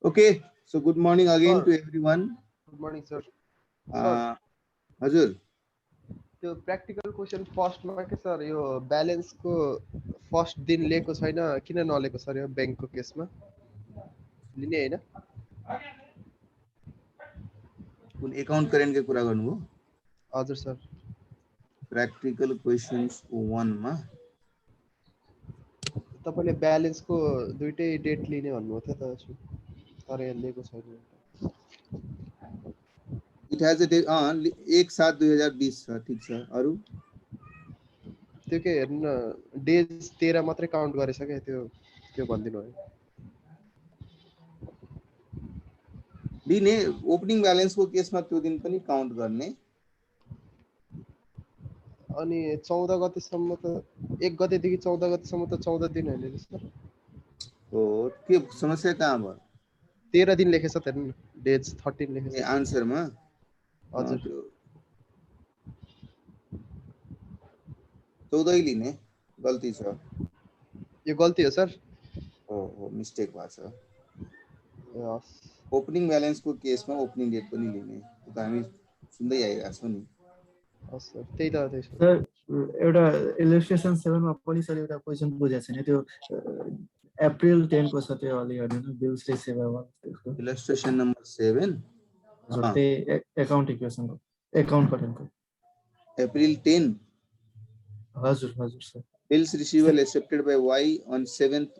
Okay, so good morning again Sir, to everyone. good morning, sir. Sir, Uh, हजुर त्यो practical question first मा के sir यो balance को first दिन लिएको छैन किन नलिएको सर यो बैंक को केसमा लिने हैन कुन एकाउन्ट करेन्टकै कुरा गर्नुभयो हजुर सर प्र्याक्टिकल क्वेसन्स 1 मा तपाईले ब्यालेन्स को दुईटै डेट लिने भन्नुभयो थियो त तर यहाँ लिएको छैन इट हैज अ 1/7/2020 छ ठीक छ अरु त्यो के हेर्नु न डेज 13 मात्रै काउन्ट गरेछ के त्यो त्यो भन्दिनु भयो लिने ओपनिङ ब्यालेन्सको केसमा त्यो दिन पनि काउन्ट गर्ने अनि 14 गतेसम्म त 1 गतेदेखि 14 गतेसम्म त 14 दिन हैन नि सर हो के समस्या कहाँ भयो 13 दिन लेखेछ त हेर्नु न डेज 13 लेखेछ ए आन्सरमा हजुर त्यो 14 लिने गल्ती छ यो गल्ती हो सर हो मिस्टेक भएको छ ए हस् ओपनिङ ब्यालेन्सको केसमा ओपनिङ डेट पनि लिने त्यो त हामी सुन्दै आइरहेको छौँ नि हस् सर त्यही त सर एउटा इलस्ट्रेसन 7 मा पनि सर एउटा क्वेशन बुझेको छैन त्यो अप्रिल 10 को छ त्यो अलि हेर्नु बिल्स रिसिभेबल त्यसको इलस्ट्रेसन नम्बर 7 हजुर त्यही अकाउन्ट इक्वेसन अकाउन्ट करेन्टको अप्रिल 10 हजुर हजुर sir bills receivable accepted by Y on 7th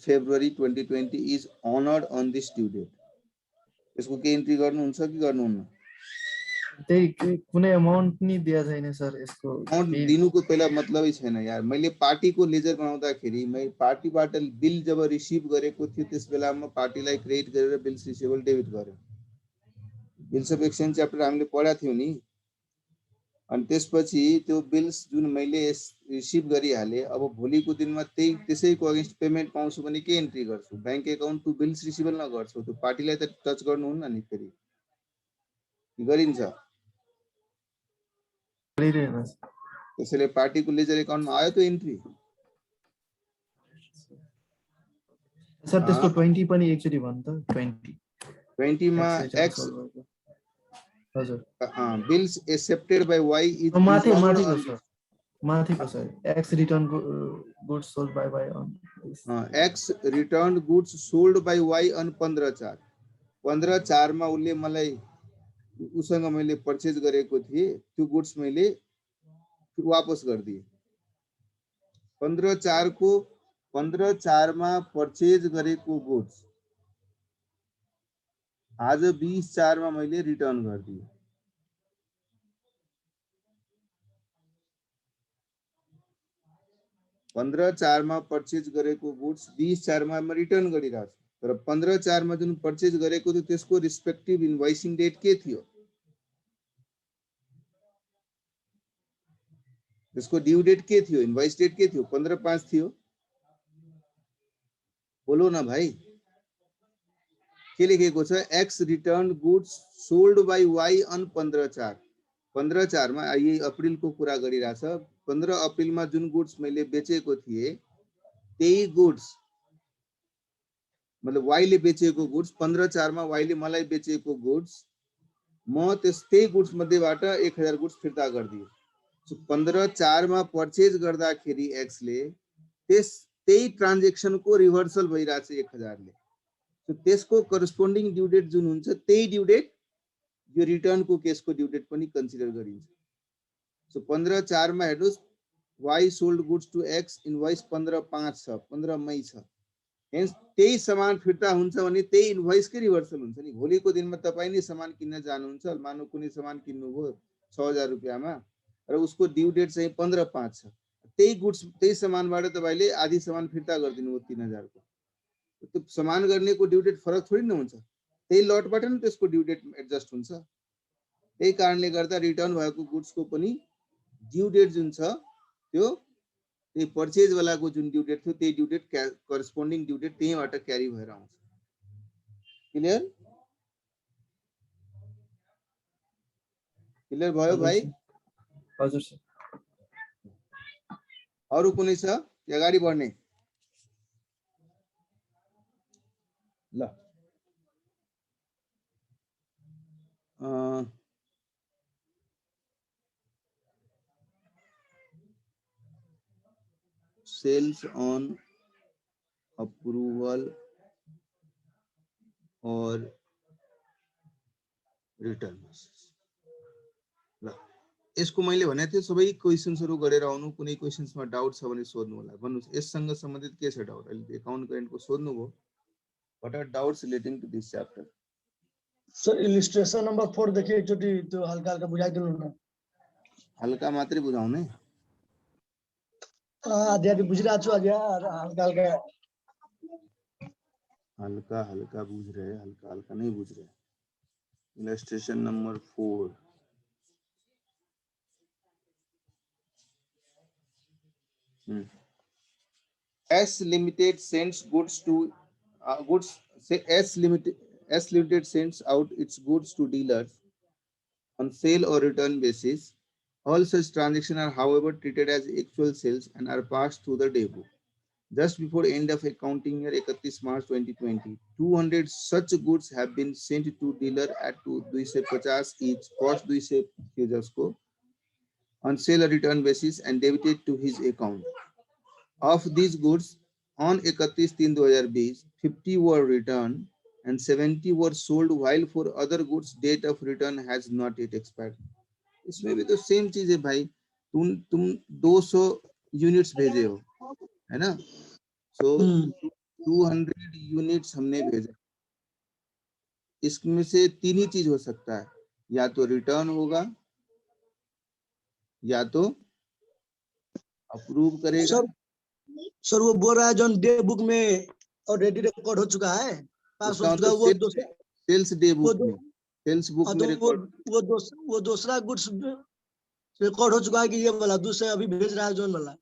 February 2020 is honored on this due date. यसको के एन्ट्री गर्नुहुन्छ कि गर्नुहुन्न त्यही कुनै अमाउन्ट नि दिया छैन सर यसको अमाउन्ट दिनुको पहिला मतलबै छैन यार मैले पार्टीको लेजर बनाउँदाखेरि मैले पार्टीबाट बिल जब रिसिभ गरेको थियो त्यस बेलामा पार्टीलाई क्रेडिट गरेर बिल्स रिसिभेबल डेबिट गर्यो बिल्स अफ एक्सचेन्ज च्याप्टर हामीले पढाएको थियौ नि अनि त्यसपछि त्यो बिल्स जुन मैले रिसिभ गरिहाले अब भोलिको दिनमा त्यही त्यसैको अगेन्स्ट पेमेन्ट पाउँछु भने के एन्ट्री गर्छु bank account to bills receivable नगर्छु त्यो पार्टीलाई त टच गर्नुहुन्न नि फेरि गरिन्छ त्यसैले पार्टीको लेजर अकाउन्टमा आयो त्यो एन्ट्री सर त्यसको 20 पनि एकचोटी भन्नु त 20 मा एक्स हजुर bills accepted by Y is माथिको sir X return goods sold by Y on X return goods sold by Y on 15/4 15/4 मा उले मलाई उसँग मैले पर्चेज गरेको थिए त्यो गुड्स मैले वापस गरिदिए 15/4 को 15/4 मा पर्चेज गरेको गुड्स आज 20/4 मा मैले रिटर्न गरिदिए 15/4 मा पर्चेज गरेको गुड्स 20/4 मा म रिटर्न गरिरहेको छु तर 15/4 मा जुन पर्चेज गरेको थियो त्यसको रिस्पेक्टिभ इन्भोइसिङ डेट के थियो त्यसको ड्यू डेट के थियो इन्भोइस डेट के थियो 15/5 थियो बोलो न भाइ के लेखेको छ X return goods sold by Y on 15/4 15/4 मा यही अप्रिल को कुरा गरिरहेछ 15 अप्रिल मा जुन गुड्स मैले बेचेको थिए त्यही गुड्स मतलब वाई ले बेचेको गुड्स 15/4 मा वाई ले मलाई बेचेको गुड्स म त्यस्तै गुड्स मध्येबाट 1000 गुड्स फिर्ता गर्दिए सो 15/4 मा पर्चेज गर्दाखेरि एक्स ले त्यही ट्रान्ज्याक्सन को रिभर्सल भइराछ 1000 ले सो त्यसको करस्पोन्डिङ ड्यू डेट जुन हुन्छ त्यही ड्यू डेट यो रिटर्न को केस को ड्यू डेट पनि कन्सिडर गरिन्छ सो 15/4 मा हेर्नुस् Y sold goods to X invoice 15/5 छ 15 मई छ हेन्स त्यही सामान फिर्ता हुन्छ भने त्यही इन्भोइस के रिभर्सल हुन्छ नि भोलिको दिनमा तपाई नै सामान किन्न जानुहुन्छ मानौ कुनै सामान किन्नुभयो 6000 रुपैयाँमा र उसको ड्यू डेट चाहिँ 15/5 छ त्यही गुड्स त्यही सामानबाट तपाईले आधी सामान फिर्ता गरिदिनु हो 3000 को त्यो सामान गर्नेको ड्यू डेट फरक थोडी न हुन्छ त्यही लटबाट नि त्यसको ड्यू डेट एडजस्ट हुन्छ त्यही कारणले गर्दा रिटर्न भएको गुड्स को पनि ड्यू डेट जुन छ त्यो त्यही पर्चेज वालाको जुन ड्यू डेट थियो त्यही due date corresponding due date त्यहीबाट क्यारी भएर आउँछ क्लियर क्लियर भयो भाइ हजुर सर अरु कुनै छ अगाडि बढ्ने ला सेल्स ऑन अप्रूवल और रिटर्न ल यसको मैले भने थिएँ सबै क्वेशन्सहरु गरेर आउनु, कुनै क्वेशन्समा डाउट छ भने सोध्नु होला। भन्नुस् यससँग सम्बन्धित के छ डाउट? अहिले अकाउन्ट ग्रेन्टको सोध्नु भो। What are doubts relating to this chapter? Sir illustration number 4 देखिए एकचोटी त्यो हल्का हल्का बुझाइदिनु न। हल्का मात्रै बुझाउने? आधी आधी बुझिरहेको छु, आधी हल्का हल्का हल्का हल्का बुझ रहे, हल्का हल्का नहीं बुझ रहे। Illustration number 4 S Limited sends goods to S Limited sends out its goods to dealers on sale or return basis. All such transactions are, however, treated as actual sales and are passed through the depot. Just before end of accounting year 31 March 2020, 200 such goods have been sent to dealer at 250 each, cost 250 on sale or return basis and debited to his account. Of these goods, on 31/3/2020, 50 were returned and 70 were sold, while for other goods date of return has not yet expired. इसमें भी तो same चीज है भाई, तुम 200 units भेजे हो, है ना? So 200 units हमने भेजे, इसमें से तीन ही चीज हो सकता है, या तो रिटर्न होगा, या तो अप्रूव करेगा। सर वो बोल रहा है जो डे बुक में ऑलरेडी रिकॉर्ड हो चुका है, पास हो चुका है, वो सेल्स डे बुक में, सेल्स बुक में रिकॉर्ड, वो दूसरा गुड्स रिकॉर्ड हो चुका है कि ये वाला दूसरा अभी भेज रहा है जोन वाला,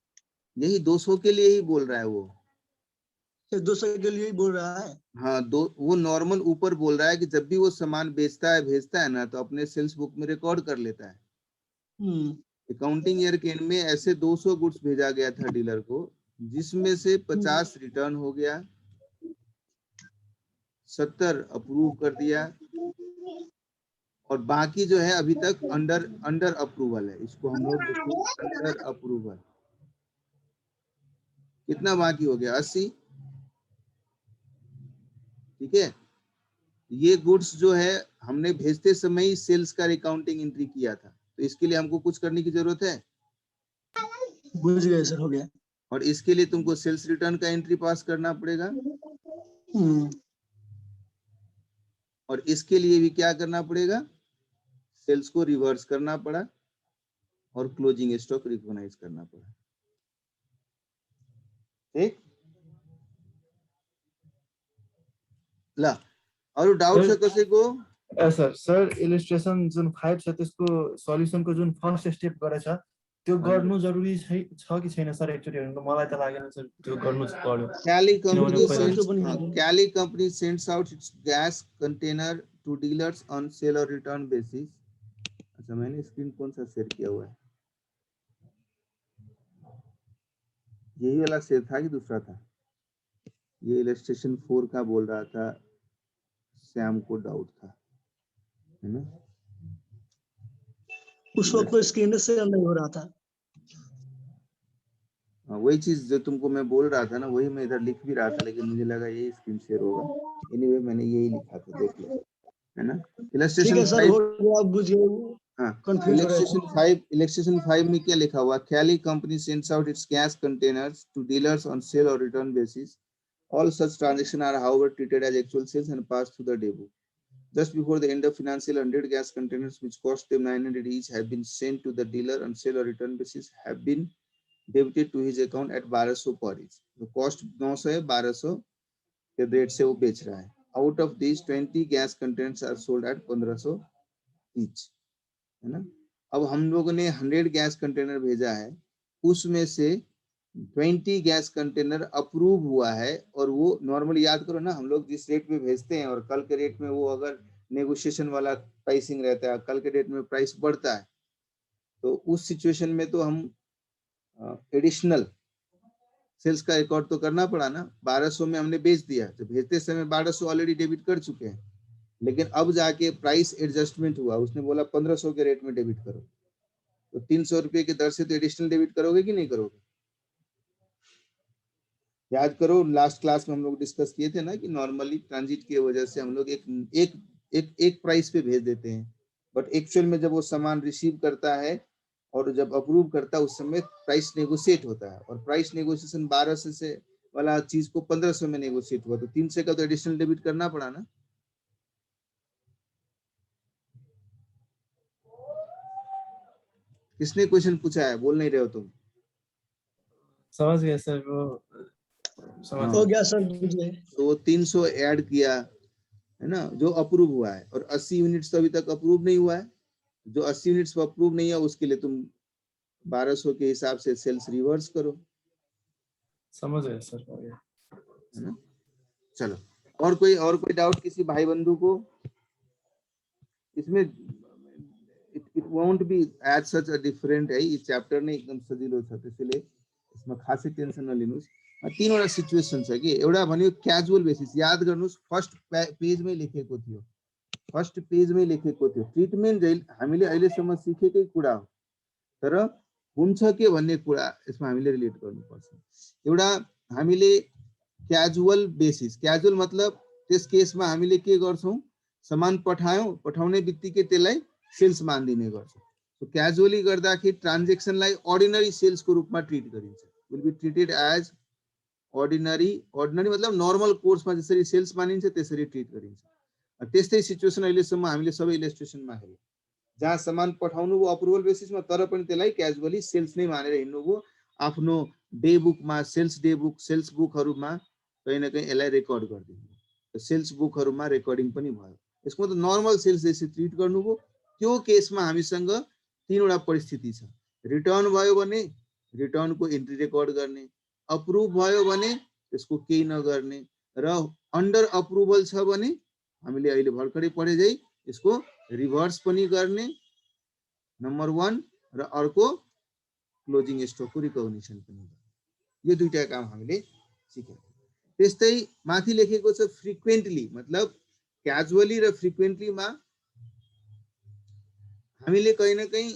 यही 200 के लिए ही बोल रहा है वो, 200 के लिए ही बोल रहा है। हाँ, वो नॉर्मल ऊपर बोल रहा है कि जब भी वो सामान बेचता है भेजता है ना, तो अपने सेल्स बुक में रिकॉर्ड कर लेता है। अकाउंटिंग ईयर के एंड में ऐसे 200 गुड्स भेजा गया था डीलर को, जिसमें से 50 रिटर्न हो गया, 70 अप्रूव कर दिया, और बाकी जो है अभी तक अंडर अप्रूवल है। इसको हम लोग अंडर अप्रूवल। कितना बाकी हो गया? 80। ठीक है, ये गुड्स जो है हमने भेजते समय ही सेल्स का अकाउंटिंग एंट्री किया था, तो इसके लिए हमको कुछ करने की जरूरत है? बुझ गए सर, हो गया। और इसके लिए तुमको सेल्स रिटर्न का एंट्री पास करना पड़ेगा, और इसके लिए भी क्या करना पड़ेगा? सेल्स को रिवर्स करना पड़ा और क्लोजिंग स्टॉक रिकॉग्नाइज करना पड़ा। ठीक, ला और डाउट छ कसैको? सर इलिस्ट्रेसन जुन 5 छ त्यसको सल्युसनको जुन फर्स्ट स्टेप गरेछ त्यो गर्नु जरुरी छ कि छैन सर? एक्चुअली हेर्नु मलाई त लागेन सर त्यो गर्नु पर्यो। Cali company sends out its gas container to dealers on sale or return basis. अच्छा, मैंने स्क्रीन कौन सा शेयर किया हुआ है? यही वाला शेयर था कि दूसरा था? ये इलस्ट्रेशन 4 का बोल रहा था, श्याम को डाउट था, है ना? उस वक्त तो स्क्रीन शेयर नहीं हो रहा था। वही चीज जो तुमको मैं बोल रहा था ना, वही मैं इधर लिख भी रहा था, लेकिन मुझे लगा यही स्क्रीन शेयर होगा। एनीवे मैंने यही लिखा था, देख लो, है ना? इलस्ट्रेशन 5, हाँ, इलस्ट्रेशन 5 में क्या लिखा हुआ? Cali company sends out its gas containers to dealers on sale or return basis. All such transactions are, however, treated as actual sales and passed through the depot. Just before the end of financial, 100 gas containers, which cost them 900 each, have been sent to the dealer on sale or return basis, have been debited to his account at 1200 per each. The cost 900 है, 1200 के rate से वो बेच रहा है। Out of these, 20 gas containers are sold at 1500 each, है ना? अब हम लोगों ने 100 गैस कंटेनर भेजा है, उसमें से 20 गैस कंटेनर अप्रूव हुआ है, और वो नॉर्मली याद करो ना, हम लोग जिस रेट में भेजते हैं और कल के रेट में वो अगर नेगोशिएशन वाला प्राइसिंग रहता है, कल के रेट में प्राइस बढ़ता है, तो उस सिचुएशन में तो हम एडिशनल सेल्स का रिकॉर्ड तो करना पड़ा ना। 1200 में हमने बेच दिया, तो भेजते समय 1200 ऑलरेडी डेबिट कर चुके हैं, लेकिन अब जाके प्राइस एडजस्टमेंट हुआ, उसने बोला 1500 के रेट में डेबिट करो, तो 300 रुपए की दर से तो एडिशनल डेबिट करोगे कि नहीं करोगे? याद करो, लास्ट क्लास में हम लोग डिस्कस किए थे ना कि नॉर्मली ट्रांजिट की वजह से हम लोग एक प्राइस पे भेज देते हैं, बट एक्चुअल में जब वो सामान रिसीव करता है और जब अप्रूव करता है उस समय प्राइस नेगोशिएट होता है, और प्राइस नेगोशिएशन 1200 से वाला चीज को 1500 में नेगोशिएट हुआ, तो 300 का तो एडिशनल डेबिट करना पड़ा ना। किसने क्वेश्चन पूछा है, बोल नहीं रहे हो तुम? समझ गए सर, वो समझ हाँ। हो गए। गया सर, बुझ गए। तो 300 ऐड किया है ना, जो अप्रूव हुआ है, और 80 यूनिट्स तो अभी तक अप्रूव नहीं हुआ है। जो 80 यूनिट्स अप्रूव नहीं है उसके लिए तुम 1200 के हिसाब से सेल्स रिवर्स करो, समझ गए सर, हो गया। है ना। चलो, और कोई डाउट किसी भाई बंधु को? इसमें it won't be as such a different है, ये चैप्टर नहीं एकदम सजिलो छ, त्यसैले यसमा खासै टेन्सन नलिनुस्। तीनवटा सिचुएसन छ कि एउटा भन्यो क्याजुअल बेसिस, याद गर्नुस् फर्स्ट पेजमै लेखेको थियो, फर्स्ट पेजमै लेखेको थियो। ट्रिटमेन्ट हामीले अहिलेसम्म सिकेकै कुरा हो, तर हुन्छ के भन्ने कुरा यसमा हामीले रिलेट गर्नुपर्छ। एउटा हामीले क्याजुअल बेसिस, क्याजुअल मतलब त्यस केसमा हामीले के गर्छौं, सामान पठायौं, पठाउने बित्तिकै त्यसलाई सेल्स मानिदिने गर्छौं। तो क्याजुअली गर्दाखेरि ट्रान्जेक्सनलाई अर्डिनरी सेल्सको रूपमा ट्रिट गरिन्छ, will be treated as ordinary. Ordinary मतलब नर्मल कोर्समा जसरी सेल्स मानिन्छ त्यसरी ट्रिट गरिन्छ। त्यस्तै सिचुएसन अहिलेसम्म हामीले सबै इलस्ट्रेसनमा हेर्यौं, जहाँ सामान पठाउनु भयो अप्रुभल बेसिसमा, तर पनि त्यसलाई क्याजुअली सेल्स नै मानेर हिँड्नु भयो। आफ्नो डे बुकमा, सेल्स डे बुक, सेल्स बुकहरुमा कहीं न कहीं यसलाई रेकर्ड गरिदिनु, सेल्स बुकहरुमा रेकर्डिङ पनि भयो। यसको मतलब नर्मल सेल्स जैसे ट्रिट गर्नुभयो। त्यो केसमा हामीसँग तीनवटा परिस्थिति छ। रिटर्न भयो भने रिटर्नको एन्ट्री रेकर्ड गर्ने, अप्रुभ भयो भने त्यसको केही नगर्ने, र अन्डर अप्रुभल छ भने हामीले अहिले भर्खरै पढे झै यसको रिभर्स पनि गर्ने, नम्बर 1, र अर्को क्लोजिङ स्टकको रिकग्निसन पनि गर्ने। यो दुईटा काम हामीले सिक्यौं। त्यस्तै माथि लेखेको छ फ्रिक्वेन्टली, मतलब क्याजुअली र फ्रिक्वेन्टलीमा हामीले कहीं न कहीं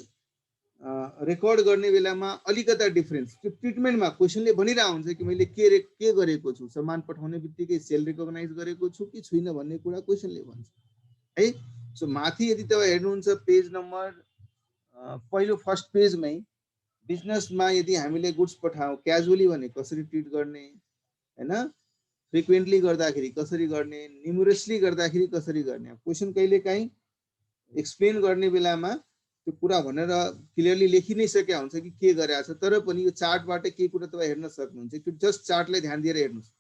रेकर्ड गर्ने बेलामा अलिकता डिफरेन्स, त्यो ट्रिटमेन्टमा क्वेशनले भनिरहेको हुन्छ कि मैले के गरेको छु, सामान पठाउने बित्तिकै सेल रिकग्नाइज गरेको छु कि छुइनँ भन्ने कुरा क्वेशनले भन्छ है। सो माथि यदि तपाईँ हेर्नुहुन्छ पेज नम्बर पहिलो फर्स्ट पेजमै, बिजनेसमा यदि हामीले गुड्स पठाऊ क्याजुअली भने कसरी ट्रिट गर्ने, हैन, फ्रिक्वेन्टली गर्दाखेरि कसरी गर्ने, न्युमरसली गर्दाखेरि कसरी गर्ने। क्वेशन कहिलेकाहीँ एक्सप्लेन गर्ने बेलामा त्यो कुरा भनेर क्लियरली लेखि नै सकेका हुन्छ कि के गरेको छ, तर पनि यो चार्टबाट के कुरा तपाईँ हेर्न सक्नुहुन्छ, त्यो जस्ट चार्टलाई ध्यान दिएर हेर्नुस्।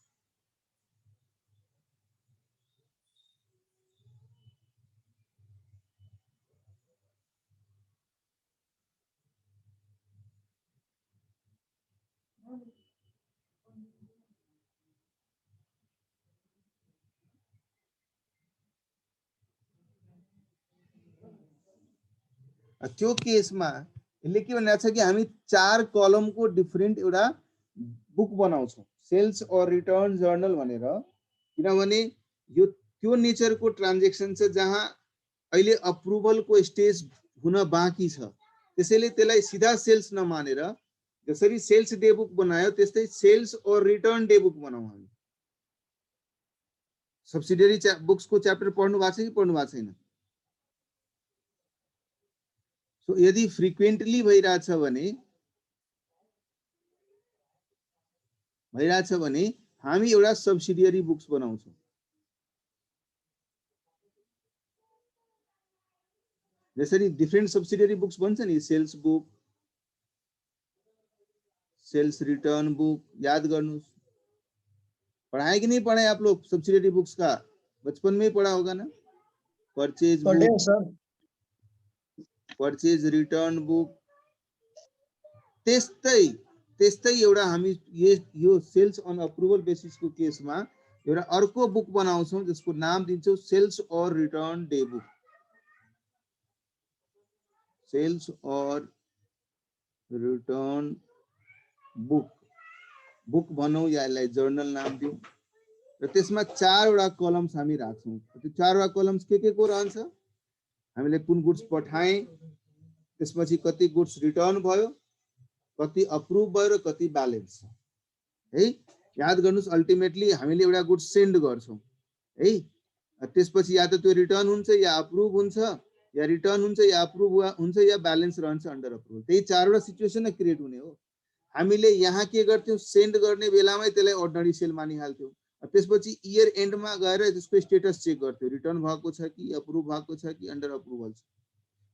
त्यो केसमा यसले के भनेको छ कि हामी 4 कलमको डिफरेन्ट एउटा बुक बनाउँछौँ, सेल्स और रिटर्न जर्नल भनेर, किनभने यो त्यो नेचरको ट्रान्जेक्सन छ जहाँ अहिले अप्रुभलको स्टेज हुन बाँकी छ। त्यसैले त्यसलाई सिधा सेल्स नमानेर जसरी सेल्स डे बुक बनायो त्यस्तै सेल्स और रिटर्न डे बुक बनाऊ हामी। सब्सिडियरी बुक्सको च्याप्टर पढ्नु भएको छ कि पढ्नु भएको छैन? सो यदि फ्रिक्वेन्टली भइरहेछ भने हामी एउटा सब्सिडियरी बुक्स बनाउँछौँ। जसरी डिफरेंट सब्सिडियरी बुक्स बन्छ नि, sales book, sales return book, याद गर्नुस्। पढ़ाए कि नहीं पढ़ाए आप लोग सब्सिडियरी बुक्स का? बचपन में ही पढ़ा होगा ना। परचेज पढ़े book, sir. Purchase return book, त्यस्तै त्यस्तै एउटा हामी यो सेल्स अन अप्रुभल बेसिसको केसमा एउटा अर्को बुक बनाउँछौँ जसको नाम दिन्छौँ सेल्स और रिटर्न डे बुक। सेल्स और रिटर्न बुक, बुक भनौँ या यसलाई जर्नल नाम दिउँ र त्यसमा 4 वटा कलम्स हामी राख्छौँ। त्यो 4 वटा कलम्स के को रहन्छ? हामीले कुन गुड्स पठाए, त्यसपछि कति गुड्स रिटर्न भयो, कति अप्रुभ भयो र कति ब्यालेन्स छ है। याद गर्नुस्, अल्टिमेटली हामीले एउटा गुड्स सेन्ड गर्छौँ है, त्यसपछि या त त्यो रिटर्न हुन्छ या अप्रुभ हुन्छ या रिटर्न हुन्छ या अप्रुभ हुन्छ या ब्यालेन्स रहन्छ अन्डर अप्रुभल। त्यही 4 वटा सिचुएसन क्रिएट हुने हो। हामीले यहाँ के गर्थ्यौँ, सेन्ड गर्ने बेलामै त्यसलाई अर्डिनरी सेल मानिहाल्थ्यौँ। त्यसपछि इयर एन्डमा गएर त्यसको स्टेटस चेक गर्थ्यौँ, रिटर्न भएको छ कि अप्रुभ भएको छ कि अन्डर अप्रुभल छ।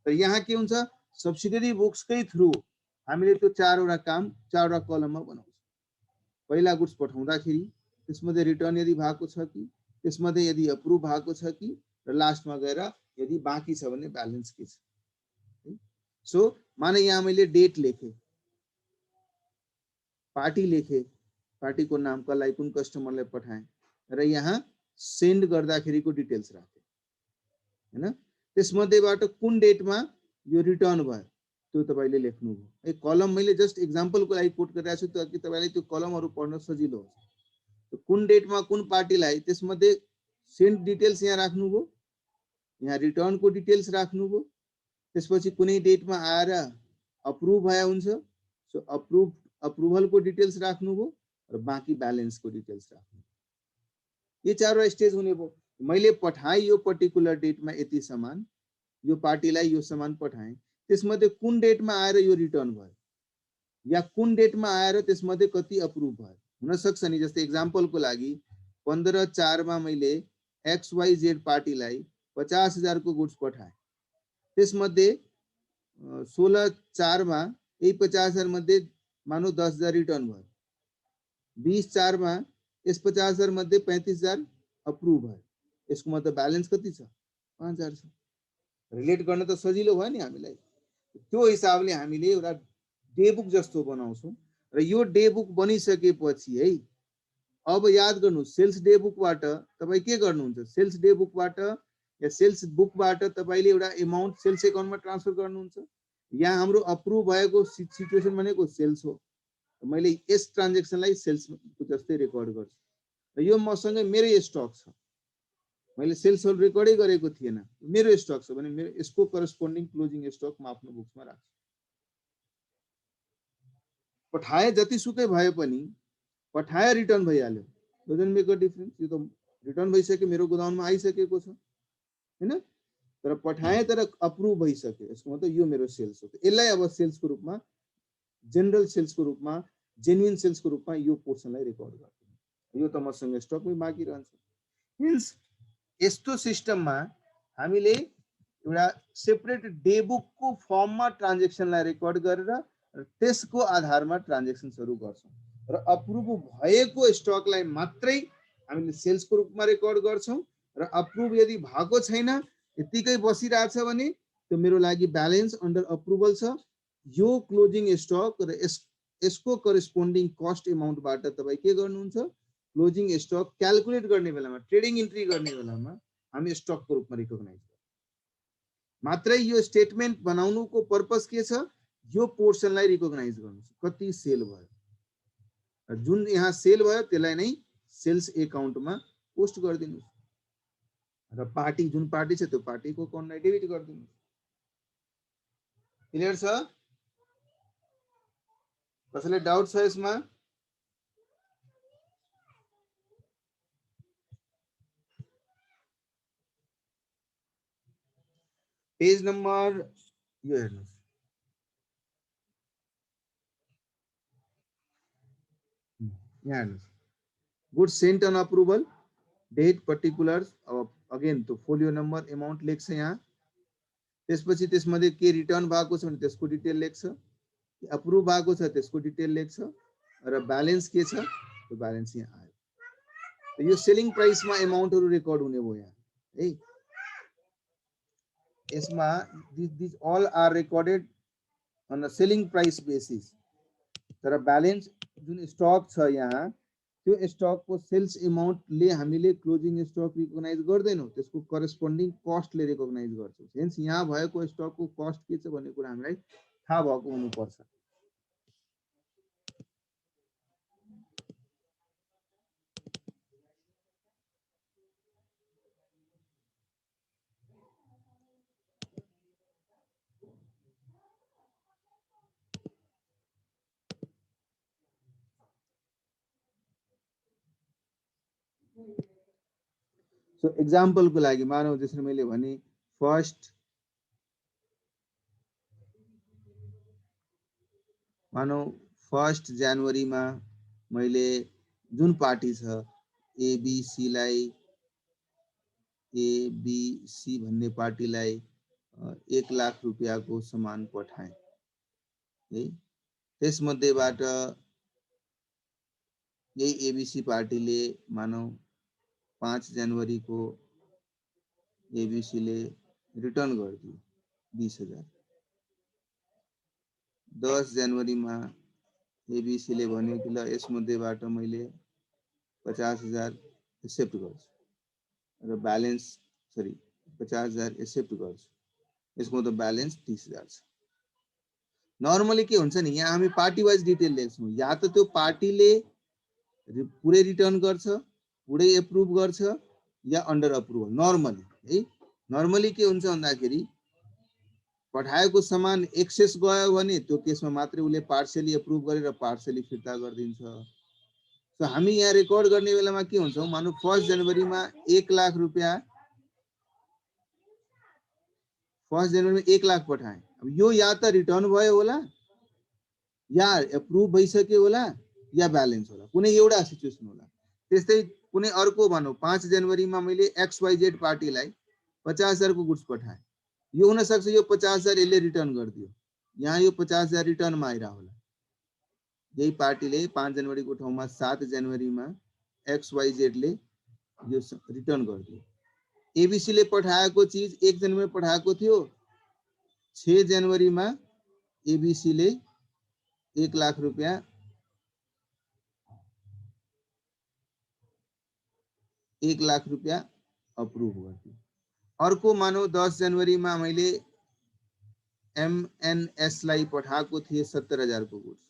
तर यहाँ के हुन्छ, सब्सिडियरी बुक्सकै थ्रु हामीले त्यो 4 वटा काम 4 वटा कलममा बनाउँछौँ। पहिला गुड्स पठाउँदाखेरि, त्यसमध्ये रिटर्न यदि भएको छ कि, त्यसमध्ये यदि अप्रुभ भएको छ कि, र लास्टमा गएर यदि बाँकी छ भने ब्यालेन्स के छ। सो माने यहाँ मैले डेट लेखेँ, पार्टी लेखेँ, पार्टीको नाम कसलाई कुन कस्टमरलाई पठाएँ र यहाँ सेन्ड गर्दाखेरिको डिटेल्स राखेँ हैन। त्यसमध्येबाट कुन डेटमा यो रिटर्न भयो त्यो तपाईले लेख्नुभयो। एक कलम मैले जस्ट एक्जाम्पलको लागि कोट गरिरहेको छु ताकि तपाईलाई त्यो कलमहरु पढ्न सजिलो होस्। कुन डेटमा कुन पार्टीलाई, त्यसमध्ये सेन्ड डिटेल्स यहाँ राख्नुभयो, यहाँ रिटर्नको डिटेल्स राख्नुभयो, त्यसपछि कुनै डेटमा आएर अप्रुभ भए हुन्छ, सो अप्रुभलको डिटेल्स राख्नुभयो र बाँकी ब्यालेन्सको डिटेल्स राख्नुभयो। यो 4 वटा स्टेज हुने भयो। मैले पठाए यो पर्टिकुलर डेटमा यति सामान, यो पार्टीलाई यो सामान पठाएँ, त्यसमध्ये कुन डेटमा आएर यो रिटर्न भयो या कुन डेटमा आएर त्यसमध्ये कति अप्रुभ भयो। हुन सक्छ नि, जस्तै एक्जाम्पलको लागि 15/4 मा मैले XYZ पार्टीलाई 50,000 को गुड्स पठाएँ, त्यसमध्ये 16/4 मा यही 50,000 मध्ये मानौ 10,000 रिटर्न भयो, 20/4 मा यस 50,000 मध्ये 35,000 अप्रुभ भयो। यसको मतलब ब्यालेन्स कति छ? 5,000 छ। रिलेट गर्न त सजिलो भयो नि हामीलाई। त्यो हिसाबले हामीले एउटा डे बुक जस्तो बनाउँछौं र यो डे बुक बनिसकेपछि है, अब याद गर्नु, सेल्स डे बुकबाट तपाई के गर्नुहुन्छ? सेल्स डे बुकबाट या सेल्स बुकबाट तपाईले एउटा अमाउन्ट सेल्स अकाउन्टमा ट्रान्सफर गर्नुहुन्छ। यहाँ हाम्रो अप्रुभ भएको सिचुएसन भनेको सेल्स हो। मैले यस ट्रान्ज्याक्सनलाई सेल्स जस्तै रेकर्ड गर्छु र यो मसँग मेरो स्टक छ। मैले सेल्स रेकर्डै गरेको थिएन, मेरो स्टक छ भने मेरो यसको करस्पोन्डिङ क्लोजिङ स्टक म आफ्नो बुक्समा राख्छु। पठाए जतिसुकै भए पनि पठाए रिटर्न भइहाल्यो, डजन्ट मेक अ डिफरेन्स। यो त रिटर्न भइसक्यो, मेरो गोदाउनमा आइसकेको छ हैन। तर पठाए तर अप्रुभ भइसक्यो, यसको मतलब यो मेरो सेल्स हो। यसलाई अब सेल्सको रूपमा, जनरल सेल्सको रूपमा, जेन्युइन सेल्सको रूपमा यो पोर्सनलाई रेकर्ड गर्छु। यो त मसँग स्टकमै बाँकी रहन्छ। हिन्स यस्तो सिस्टममा हामीले एउटा सेपरेट डे बुकको फर्ममा ट्रान्ज्याक्सनलाई रेकर्ड गरेर त्यसको आधारमा ट्रान्ज्याक्सन्सहरु गर्छौं र अप्रुभ भएको स्टकलाई मात्रै हामीले सेल्सको रूपमा रेकर्ड गर्छौं र अप्रुभ यदि भएको छैन, यतिकै बसिरहेछ भने त्यो मेरो लागि ब्यालेन्स अन्डर अप्रुभल छ। यो क्लोजिङ स्टक र यसको करस्पोन्डिङ कस्ट अमाउन्टबाट तपाई के गर्नुहुन्छ? क्लोजिङ स्टक क्याल्कुलेट गर्ने बेलामा, ट्रेडिङ एन्ट्री गर्ने बेलामा हामी स्टकको रूपमा रिकग्नाइज गर्छौं। मात्रै यो स्टेटमेन्ट बनाउनुको पर्पस के छ? यो पोर्सनलाई रिकग्नाइज गर्नु, कति सेल भयो, जुन यहाँ सेल भयो त्यसलाई नै सेल्स अकाउन्टमा पोस्ट गरिदिनु र पार्टी जुन पार्टी छ त्यो पार्टीको अकाउन्टलाई डेबिट गरिदिनु। क्लियर छ? कसैले डाउट छ यसमा? पेज नम्बर यो हेर्नुस्, यहाँ हेर्नुस्, good sent on approval, date, particulars, again त्यो फोलियो नम्बर, अमाउन्ट लेख्छ यहाँ। त्यसपछि त्यसमध्ये के रिटर्न भएको छ भने त्यसको डिटेल लेख्छ, अप्रुभ भएको छ त्यसको डिटेल लेख्छ र ब्यालेन्स के छ त्यो ब्यालेन्स यहाँ आयो। यो सेलिङ प्राइसमा अमाउन्टहरु रेकर्ड हुने भयो यहाँ है। यसमा this all are recorded on a selling price basis. तर ब्यालेन्स जुन स्टक छ यहाँ, त्यो स्टकको सेल्स अमाउन्टले हामीले क्लोजिङ स्टक रिकग्नाइज गर्दैनौं, त्यसको करस्पोन्डिङ कस्टले रिकग्नाइज गर्छौं। हेन्स यहाँ भएको स्टकको कस्ट के छ भन्ने कुरा हामीलाई थाहा भएको हुनुपर्छ। सो एक्जाम्पल को लागि मानौ जसरी मैले भने फर्स्ट मानौ 1 जनवरी मा मैले जुन पार्टी छ एबीसी लाई एबीसी भन्ने पार्टीलाई 1 लाख रुपैयाँको सामान पठाए है। त्यसमध्येबाट यही एबीसी पार्टीले मानौ 5 जनवरी को एबीसी ले रिटर्न गरिदियो 20,000। 10 जनवरी मा एबीसी ले भन्यो कि ल यसमध्येबाट मैले 50,000 एक्सेप्ट गर्छु र ब्यालेन्स 50,000 एक्सेप्ट गर्छु, यसको त ब्यालेन्स 30,000 छ। नर्मली के हुन्छ नि, यहाँ हामी पार्टी वाइज डिटेल लेख्छौं, या त त्यो पार्टीले पुरै रिटर्न गर्छ, पुरै एप्रुभ गर्छ या अन्डर अप्रुभल नर्मली है। नर्मली के हुन्छ भन्दाखेरि पठाएको सामान एक्सेस गयो भने त्यो केसमा मात्रै उले पार्शियली एप्रुभ गरेर पार्शियली फिर्ता गरिदिन्छ। सो हामी यहाँ रेकर्ड गर्ने बेलामा के हुन्छ, मानौ 1 जनवरी मा 1 लाख रुपैयाँ 1 जनवरी में 1 लाख पठाए। अब यो या त रिटर्न भयो होला या एप्रुभ भइसक्यो होला या ब्यालेन्स होला, कुनै एउटा सिचुएसन होला। त्यस्तै कुनै अर्को भनौं 5 जनवरी मा मैले XYZ पार्टीलाई 50,000 को गुड्स पठाए, यो हुन सक्छ यो 50,000 यसले रिटर्न गरिदियो, यहाँ यो 50,000 रिटर्नमा आइरा होला। यही पार्टीले 5 जनवरी को ठाउँमा 7 जनवरी मा XYZ ले यो रिटर्न गरिदियो। एबीसी ले पठाएको चीज 1 जनवरी में पठाएको थियो, 6 जनवरी मा एबीसी ले 1 लाख रुपैयाँ 1 लाख रुपैयाँ अप्रुभ गरिदियो। अर्को मानौ 10 जनवरी मा मैले MNS लाई पठाएको थिए 70,000 को गुड्स,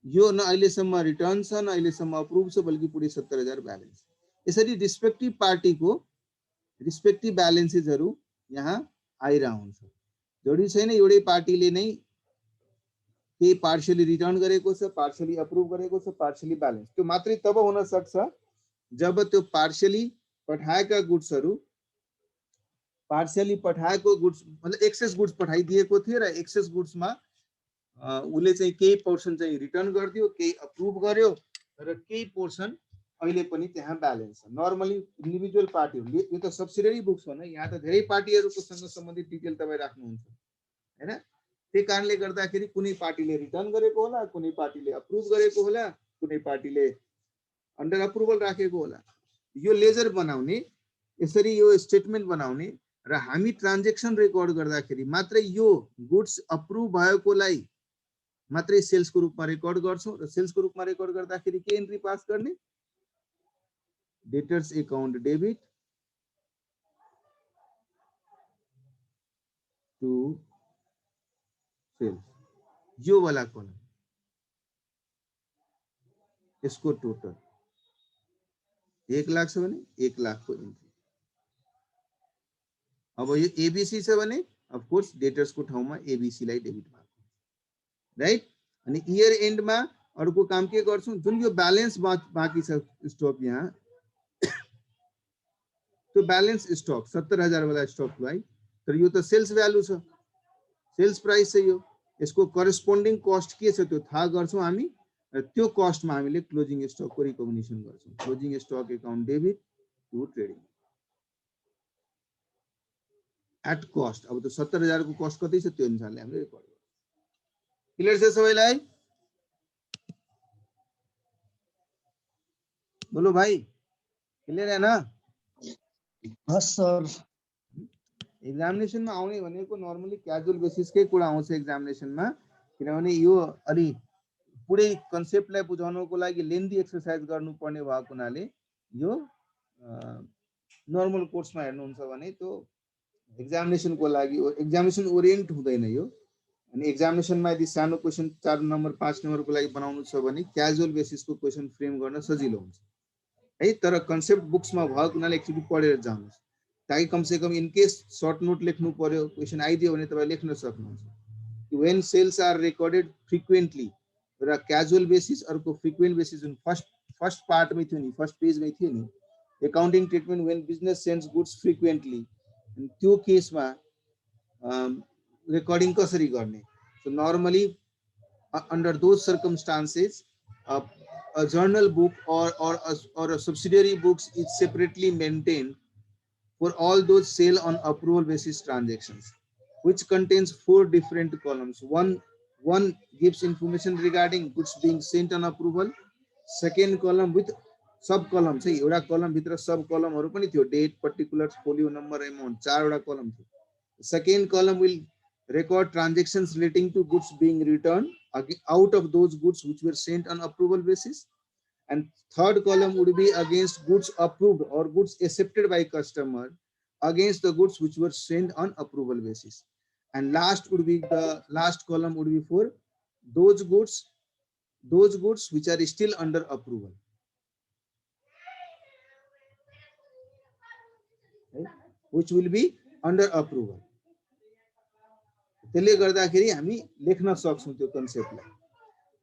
यो न अहिलेसम्म रिटर्न छ न अहिलेसम्म अप्रुभ छ, बल्कि पुरै 70,000 ब्यालेन्स। यसरी रिस्पेक्टिभ पार्टीको रिस्पेक्टिभ ब्यालेन्सेसहरु यहाँ आइरा हुन्छ। जरुरी छैन एउटै पार्टीले नै के पार्शियली रिटर्न गरेको छ, पार्शियली अप्रुभ गरेको छ, पार्शियली ब्यालेन्स, त्यो मात्रै तब हुन सक्छ जब त्यो पार्शियली पठाएका गुड्सहरु पार्शियली पठाएको गुड्स मतलब एक्सेस गुड्स पठाइदिएको थियो र एक्सेस गुड्समा उले चाहिँ केही पोर्सन चाहिँ रिटर्न गर्दियो, केही अप्रुभ गर्यो र केही पोर्सन अहिले पनि त्यहाँ ब्यालेन्स छ। नर्मली इन्डिभिजुअल पार्टीहरुले, यो त सब्सिडियरी बुक्स हो न, यहाँ त धेरै पार्टीहरुको सँग सम्बन्धित डिटेल तपाई राख्नुहुन्छ हैन। त्यही कारणले गर्दाखेरि कुनै पार्टीले रिटर्न गरेको होला, कुनै पार्टीले अप्रुभ गरेको होला, कुनै पार्टीले अन्डर अप्रुभल राखेको होला। यो लेजर बनाउने, यसरी यो स्टेटमेन्ट बनाउने र हामी ट्रान्ज्याक्सन रेकर्ड गर्दाखेरि मात्रै यो गुड्स अप्रुभ भएकोलाई मात्रै सेल्सको रूपमा रेकर्ड गर्छौं र सेल्सको रूपमा रेकर्ड गर्दाखेरि के एन्ट्री पास गर्ने, debtors account debit to sales, यो वाला कलम, यसको टोटल 1 लाख छ भने 1 लाख को एन्ट्री। अब यो एबीसी छ भने अफ कोर्स डेटर्स को ठाउँमा एबीसी लाई डेबिट भएको, राइट। अनि इयर एन्ड मा अर्को काम के गर्छौं, जुन यो ब्यालेन्स बाँकी छ स्टक, यहाँ त्यो ब्यालेन्स स्टक 70,000 वाला स्टकलाई, तर यो त सेल्स भ्यालु छ, सेल्स प्राइस छ यो, यसको करेस्पोन्डिङ कस्ट के छ त्यो थाहा गर्छौं हामी र त्यो कस्टमा हामीले क्लोजिङ स्टकको रिकग्निसन गर्छौं। Closing stock account debit to trading at cost. अब त्यो 70,000 को कस्ट कति छ त्यो अनुसारले हामीले रेकर्ड गर्छौं। क्लियर छ सबैलाई? बोलो भाइ, क्लियर है ना? हस् सर। एक्जामिनेसनमा आउने भनेको नर्मली क्याजुअल बेसिसकै कुरा आउँछ एक्जामिनेसनमा, किनभने यो अलि पुरै कन्सेप्टलाई बुझाउनको लागि लेन्दी एक्सरसाइज गर्नुपर्ने भएको हुनाले यो नर्मल कोर्समा हेर्नुहुन्छ भने त्यो एक्जामिनेसनको लागि एक्जामिनेसन ओरिएन्ट हुँदैन यो। अनि एक्जामिनेसनमा यदि सानो क्वेशन 4 नम्बर 5 नम्बरको लागि बनाउनु छ भने क्याजुअल बेसिसको क्वेशन फ्रेम गर्न सजिलो हुन्छ है। तर कन्सेप्ट बुक्समा भएको हुनाले एकचोटि पढेर जानुहोस्, ताकि कमसे कम इन केस सर्ट नोट लेख्नु पर्यो, क्वेशन आइदियो भने तपाईँ लेख्न सक्नुहुन्छ। When sales are recorded frequently र क्याजुअल बेसिस, अर्को फ्रिक्वेन्ट बेसिस, जुन फर्स्ट पार्टमै थियो नि, फर्स्ट पेजमै थियो नि, accounting treatment when business sends goods frequently, and त्यो केसमा recording कसरी गर्ने? So normally under those circumstances a journal book or a subsidiary books is separately maintained for all those sale on approval basis transactions, which contains 4 different columns. One gives information regarding goods being sent on approval. Second column with sub column चाहिँ एउटा column भित्र सब columnहरु पनि थियो, date, particulars, folio number, amount, 4 वटा column थियो. Second column will record transactions relating to goods being returned out of those goods which were sent on approval basis, and third column would be against goods approved or goods accepted by customer against the goods which were sent on approval basis, and last would be the last column would be for those goods which are still under approval. Okay? Which will be under approval. त्यसले गर्दाखेरि हामी लेख्न सक्छौं त्यो कन्सेप्टलाई.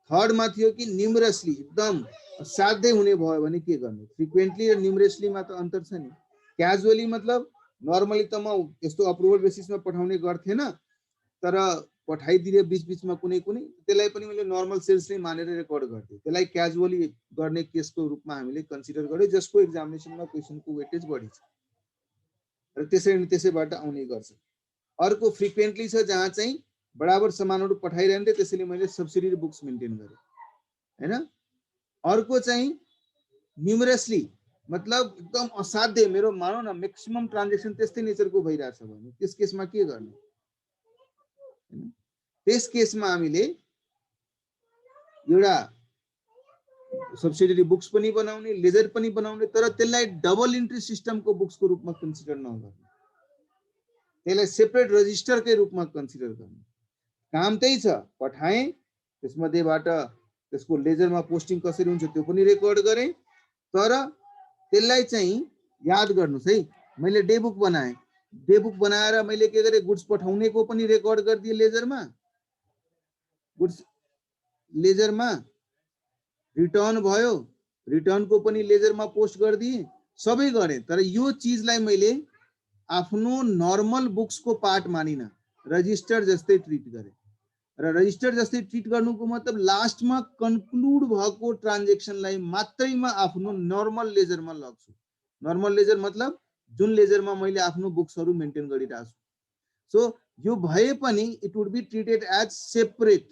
Third मा थियो कि न्यूमरसली एकदम साध्यै हुने भयो भने के गर्ने? फ्रिक्वेन्टली र न्यूमरसली मा त अन्तर छ नि. क्याजुअली मतलब नर्मली त म यस्तो अप्रुभल बेसिसमा पठाउने गर्थेन, तर पठाइदिए बीच बीचमा कुनै कुनै त्यसलाई पनि मैले नर्मल सेल्स नै मानेर रेकर्ड गर्थे. त्यसलाई क्याजुअली गर्ने केसको रूपमा हामीले कन्सिडर गर्यो, जसको एक्जामिनेसनमा क्वेशनको वेटेज बढी छ र त्यसैबाट आउने गर्छ. अर्को फ्रिक्वेन्टली छ जहाँ चाहिँ बराबर सामानहरु पठाइरहन्थे, त्यसैले मैले सब्सिडियरी बुक्स मेन्टेन गरे हैन. अर्को चाहिँ न्यूमरसली मतलब एकदम असाध्य, मेरो मानौ न मैक्सिमम ट्रान्जेक्सन त्यस्तै नेचरको भइराछ भने त्यस केसमा के गर्ने? त्यस केसमा हामीले एउटा सब्सिडियरी बुक्स पनि बनाउने, लेजर पनि बनाउने, तर त्यसलाई डबल इन्ट्री सिस्टमको बुक्सको रूपमा कन्सिडर नगर्ने, त्यसलाई सेपरेट रजिस्टरकै रूपमा कन्सिडर गर्ने. काम त्यही छ, पठाए त्यसमध्येबाट त्यसको लेजरमा पोस्टिङ कसरी हुन्छ त्यो पनि रेकर्ड गरे, तर त्यसलाई चाहिँ याद गर्नुस् है, मैले डे बुक बनाए, डे बुक बनाएर मैले के गरे गुड्स पठाउनेको पनि रेकर्ड गर्दिए लेजरमा, गुड्स लेजरमा रिटर्न भयो, रिटर्नको पनि लेजरमा पोस्ट गर्दिए, सबै गरे. तर यो चीजलाई मैले आफ्नो नर्मल बुक्स को पार्ट मानिन, रजिस्टर जस्तै ट्रिट गरे. र रजिस्टर जस्तै ट्रिट गर्नुको मतलब लास्टमा कन्क्लुड भएको ट्रान्जेक्सनलाई मात्रैमा आफ्नो नर्मल लेजरमा लग्छु. नर्मल लेजर मतलब जुन लेजरमा मैले आफ्नो बुक्सहरु मेन्टेन गरिरहेको छु. सो यो भए पनि it would be treated as separate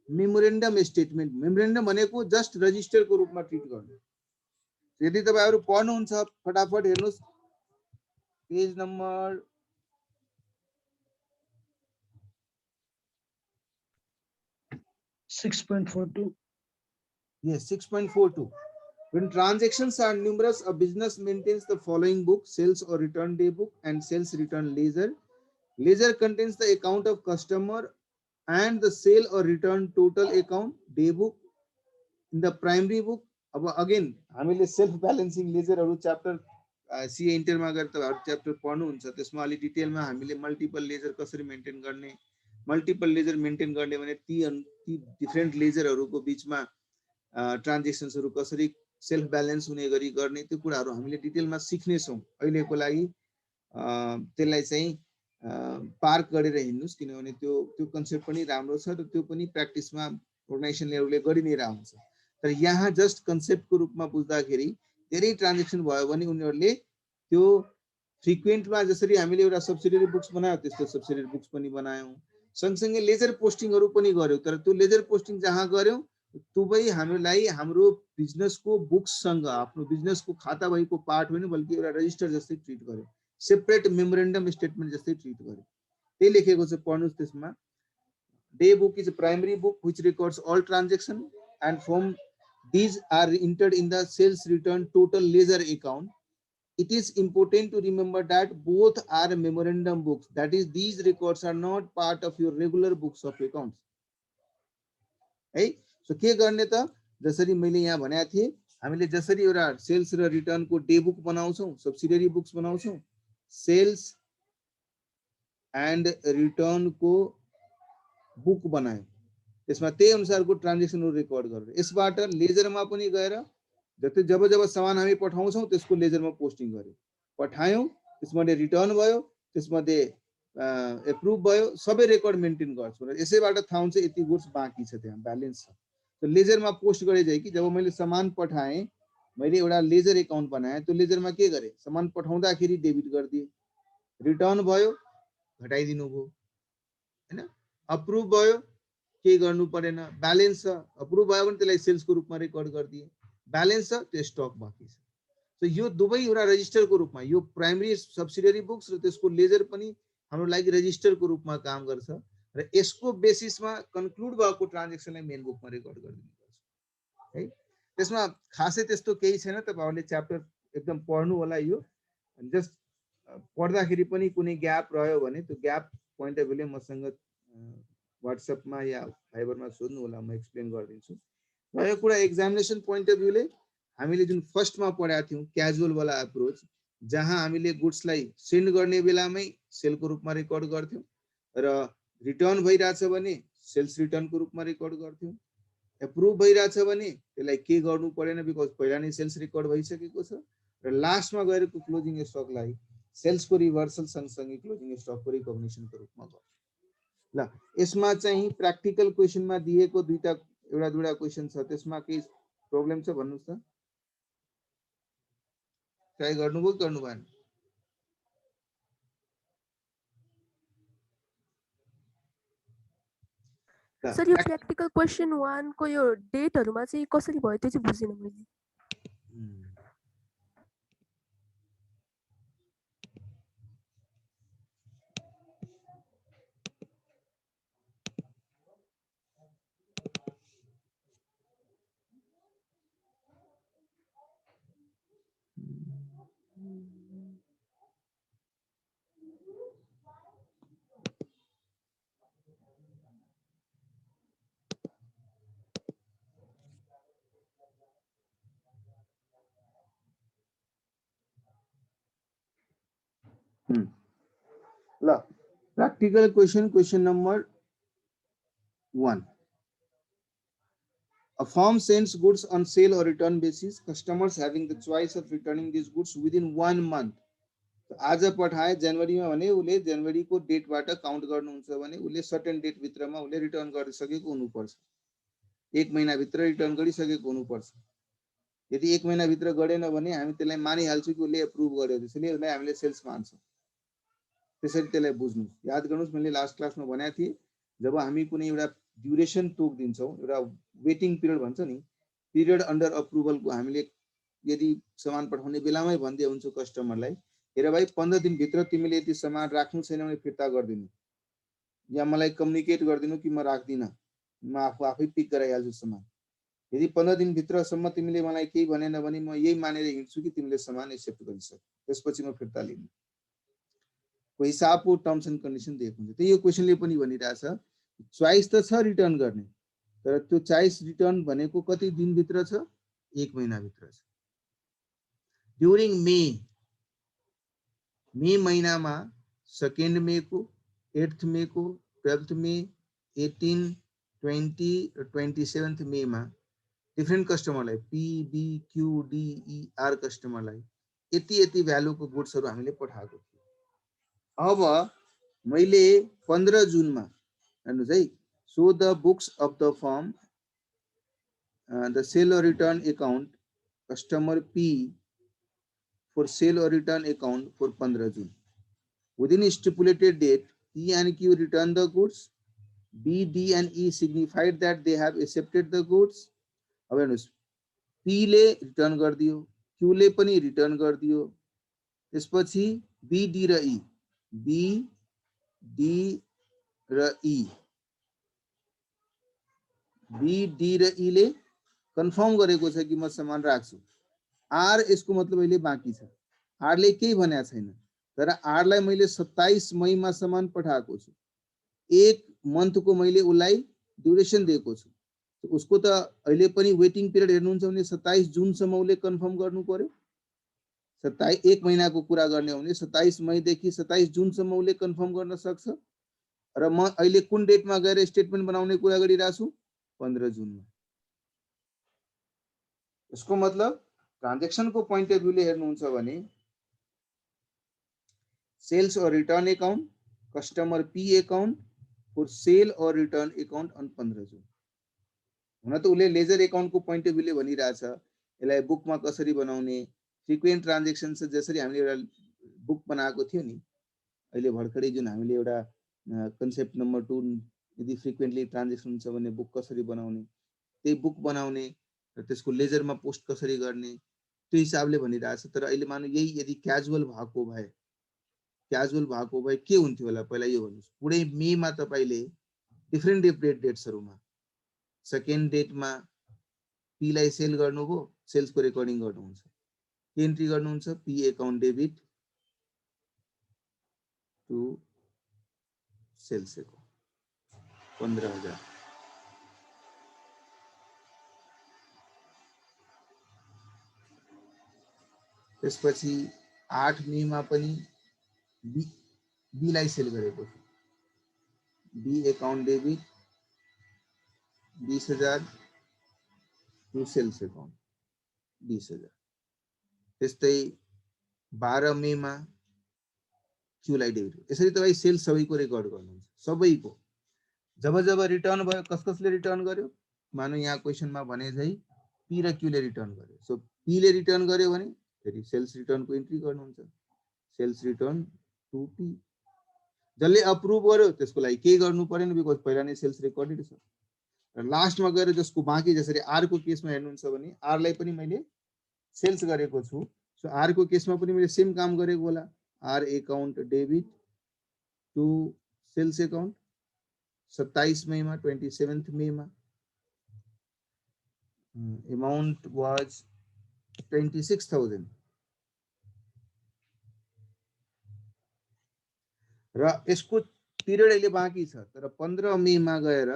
memorandum statement. Memorandum भनेको जस्ट रजिस्टरको रूपमा ट्रिट गर्नु. यदि तपाईहरु पढ्नुहुन्छ फटाफट हेर्नुस् page number 6.42. Yes, 6.42. When transactions are numerous, a business maintains the following book: sales or return day book and sales return ledger. Ledger contains the account of customer and the sale or return total account. Day book in the primary book. अब again हामीले self balancing लेजरहरु chapter CA इन्टरमा गएर तपाईहरु chapter पढ्नुहुन्छ, त्यसमा अलि डिटेलमा हामीले multiple laser कसरी maintain गर्ने, मल्टिपल लेजर मेन्टेन गर्ने भने ती डिफरेन्ट लेजरहरुको बीचमा ट्रान्जेक्सन्सहरु कसरी सेल्फ ब्यालेन्स हुने गरी गर्ने, त्यो कुराहरु हामीले डिटेलमा सिक्ने छौं. अहिलेको लागि त्यसलाई चाहिँ पार्क गरेर हिड्नुस्, किनभने त्यो कन्सेप्ट पनि राम्रो छ र त्यो पनि प्र्याक्टिसमा अर्गनाइजेसनले गरि नै रहेको हुन्छ. तर यहाँ जस्ट कन्सेप्टको रूपमा बुझ्दाखेरि धेरै ट्रान्जेक्सन भयो भने उनीहरुले त्यो फ्रिक्वेन्टमा जसरी हामीले एउटा सब्सिडियरी बुक्स बनायो त्यस्तो सब्सिडियरी बुक्स पनि बनायौं, सँगसँगै लेजर पोस्टिङहरु पनि गर्यौं. तर त्यो लेजर पोस्टिङ जहाँ गर्यौं दुवै हामीलाई हाम्रो बिजनेसको बुक्ससँग आफ्नो बिजनेसको खाता भएको पार्ट होइन, बल्कि एउटा रजिस्टर जस्तै ट्रिट गर्यौं, सेपरेट मेमोरेन्डम स्टेटमेन्ट जस्तै ट्रिट गर्यौं. त्यही लेखेको छ, पढ्नुस् त्यसमा. Day book is a primary book which records all transaction and from these are entered in the sales return total ledger account. It is important to remember that both are memorandum books, that is these records are not part of your regular books of accounts. है, so के गर्ने त, जसरी मैले यहाँ भनेको थिए, हामीले जसरी एउटा सेल्स र रिटर्नको डे बुक बनाउँछौं, सब्सिडियरी बुक्स बनाउँछौं, सेल्स एन्ड रिटर्नको बुक बनायौं, त्यसमा त्यही अनुसारको ट्रान्जेक्सनहरु रेकर्ड गरेर यसबाट लेजरमा पनि गएर जति जब जब सामान हामी पठाउँछौँ त्यसको लेजरमा पोस्टिङ गर्यो, पठायौँ, त्यसमध्ये रिटर्न भयो, त्यसमध्ये एप्रुभ भयो, सबै रेकर्ड मेन्टेन गर्छु र यसैबाट थाहा हुन्छ यति गुड्स बाँकी छ, त्यहाँ ब्यालेन्स छ। त्यो लेजरमा पोस्ट गरे चाहिँ कि जब मैले सामान पठाएँ, मैले एउटा लेजर एकाउन्ट बनाएँ, त्यो लेजरमा के गरेँ, सामान पठाउँदाखेरि डेबिट गरिदिएँ, रिटर्न भयो घटाइदिनु भयो हैन, अप्रुभ भयो केही गर्नु परेन, ब्यालेन्स छ, अप्रुभ भयो भने त्यसलाई सेल्सको रूपमा रेकर्ड गरिदिए, ब्यालेन्स छ त्यो स्टक बाँकी छ। सो यो दुवै एउटा रजिस्टरको रूपमा, यो प्राइमरी सब्सिडियरी बुक्स र त्यसको लेजर पनि हाम्रो लागि रजिस्टरको रूपमा काम गर्छ र यसको बेसिसमा कन्क्लुड भएको ट्रान्जेक्सनलाई मेन बुकमा रेकर्ड गरिदिनुपर्छ है। त्यसमा खासै त्यस्तो केही छैन, तपाईहरुले च्याप्टर एकदम पढ्नु होला, यो जस्ट पढ्दाखेरि पनि कुनै ग्याप रह्यो भने त्यो ग्याप पोइन्ट अफ भ्यूले मसँग व्हाट्सएपमा या फाइबरमा सोध्नु होला, म एक्सप्लेन गरिदिन्छु। र यो कुरा एक्जामिनेसन पोइन्ट अफ भ्यूले हामीले जुन फर्स्टमा पढाएको थियौँ क्याजुअल वाला अप्रोच, जहाँ हामीले गुड्सलाई सेन्ड गर्ने बेलामै सेलको रूपमा रेकर्ड गर्थ्यौँ र रिटर्न भइरहेछ भने सेल्स रिटर्नको रूपमा रेकर्ड गर्थ्यौँ, एप्रुभ भइरहेछ भने त्यसलाई के गर्नु परेन बिकज पहिला नै सेल्स रेकर्ड भइसकेको छ, र लास्टमा गएको क्लोजिङ स्टकलाई सेल्सको रिभर्सल सँगसँगै क्लोजिङ स्टकको रिकग्निसनको रूपमा गर्छ। ल यसमा चाहिँ प्र्याक्टिकल क्वेसनमा दिएको एउटा दुईटा क्वेसन छ, त्यसमा केही प्रब्लम छ भन्नुस् त? ट्राई गर्नुभयो कि गर्नु भएन? सर यो प्र्याक्टिकल क्वेसन 1 को यो डेटहरुमा चाहिँ कसरी भयो त्यो चाहिँ बुझिन मैले। ल practical question number 1. A firm sends goods on sale or return basis, customers having the choice of returning these goods within 1 month. आज पठाए जनवरीमा भने उले जनवरीको डेटबाट काउन्ट गर्नुहुन्छ भने उले सर्टेन डेट भित्रमा उले रिटर्न गरिसकेको हुनुपर्छ, 1 महिना भित्र रिटर्न गरिसकेको हुनुपर्छ। यदि 1 महिना भित्र गरेन भने हामी त्यसलाई मानिहाल्छौँ कि उले एप्रुभ गर्यो, त्यसैले उसलाई हामीले सेल्स मान्छौँ। त्यसरी त्यसलाई बुझ्नुस्, याद गर्नुस्, मैले लास्ट क्लासमा भनेको थिएँ जब हामी कुनै एउटा ड्युरेसन तोक दिन्छौँ, एउटा वेटिङ पिरियड भन्छ नि, पिरियड अन्डर अप्रुभलको हामीले यदि सामान पठाउने बेलामै भन्दै हुन्छौँ कस्टमरलाई, हेर भाइ 15 दिन भित्र तिमीले यदि सामान राख्नु छैन भने फिर्ता गरिदिनु या मलाई कम्युनिकेट गरिदिनु कि म राख्दिनँ, म आफै पिक गराइहाल्छु सामान। यदि 15 दिन भित्रसम्म तिमीले मलाई केही भनेन भने म यही मानेर हिँड्छु कि तिमीले सामान एक्सेप्ट गरिसक्यौ, त्यसपछि म फिर्ता लिन्छु। को हिसाबको टर्म्स एन्ड कन्डिसन दिएको हुन्छ। त्यही यो क्वेसनले पनि भनिरहेछ चोइस त छ रिटर्न गर्ने, तर त्यो चोइस रिटर्न भनेको कति दिन भित्र छ? 1 महिना भित्र छ। ड्युरिङ मे महिनामा 2 मे को, 8 मे को, 12 मे, 18, 20 र 27 मे मा डिफ्रेन्ट कस्टमरलाई PBQDER कस्टमरलाई यति भ्यालुको गुड्सहरु हामीले पठाएको थियो। अब मैले 15 जुनमा हेर्नुस् है, so the books of the firm the sale or return account customer P for sale or return account for 15 June. Within a stipulated date, P and Q return the goods. B, D and E signified that they have accepted the goods. अब हेर्नुस्, P ले return गरिदियो, Q ले पनि return गरिदियो, त्यसपछि B, D र E, B, D र E, B, D र E ले कन्फर्म गरेको छ कि म सामान राख्छु। R यसको मतलब अहिले बाँकी छ, R ले केही भनेको छैन, तर R लाई मैले 27 मईमा सामान पठाएको छु, 1 मन्थको मैले उलाई ड्युरेसन दिएको छु। उसको त अहिले पनि वेटिङ पिरियड हेर्नुहुन्छ भने 27 जुनसम्म उले कन्फर्म गर्नु पर्यो। 1 महिनाको कुरा गर्ने हो भने 27 मईदेखि 27 जुनसम्म उले कन्फर्म गर्न सक्छ। र म अहिले कुन डेटमा गएर स्टेटमेन्ट बनाउने कुरा गरिरहेछु? 15 जुनमा। यसको मतलब ट्रान्जेक्सनको पोइन्ट अफ भ्यूले हेर्नुहुन्छ भने सेल्स और return account, customer P account for sale और रिटर्न अकाउन्ट अन 15 जुन। हुन त उसले लेजर अकाउन्टको पोइन्ट अफ भ्यूले भनिरहेछ यसलाई बुकमा कसरी बनाउने, फ्रिक्वेन्ट ट्रान्जेक्सन्स जसरी हामीले एउटा बुक बनाएको थियो नि, अहिले भर्खरै जुन हामीले एउटा कन्सेप्ट नम्बर 2 यदि फ्रिक्वेन्टली ट्रान्जेक्सन हुन्छ भने बुक कसरी बनाउने, त्यही बुक बनाउने र त्यसको लेजरमा पोस्ट कसरी गर्ने त्यो हिसाबले भनिरहेछ। तर अहिले मानौ यही यदि क्याजुअल भएको भए के हुन्थ्यो होला पहिला यो भन्नुस्। पुरै मेमा तपाईले डिफरेन्ट डेट्सहरुमा सेकेन्ड डेटमा पी लाई सेल गर्नुभयो, सेल्सको रेकर्डिङ गर्नुहुन्छ, के एन्ट्री गर्नुहुन्छ, P account debit to sales account 15,000। त्यसपछि 8 मेमा पनि बी लाई सेल गरेको छु, B account debit 20,000 to sales account 20,000। त्यस्तै 12 मेमा क्यू लाई डेबिट। यसरी तपाईँ सेल सबैको रेकर्ड गर्नुहुन्छ, सबैको। जब जब रिटर्न भयो कसले रिटर्न गर्यो, मानौ यहाँ क्वेशनमा भने चाहिँ पी र क्यू ले रिटर्न गर्यो। सो पी ले रिटर्न गर्यो भने फेरि सेल्स रिटर्नको इन्ट्री गर्नुहुन्छ, सेल्स रिटर्न टु पी। जसले अप्रुभ गर्यो त्यसको लागि केही गर्नु परेन, बिकज पहिला नै सेल्स रेकर्डेड छ। र लास्टमा गएर जसको बाँकी, जसरी आर को केसमा हेर्नुहुन्छ भने आर लाई पनि मैले सेल्स गरेको छु। सो आर को केसमा पनि मैले सेम काम गरेको होला, R account debit to sales account 27 मेमा 27th मेमा अमाउन्ट वाज 26,000 र यसको पिरियड अहिले बाँकी छ। तर 15 मेमा गएर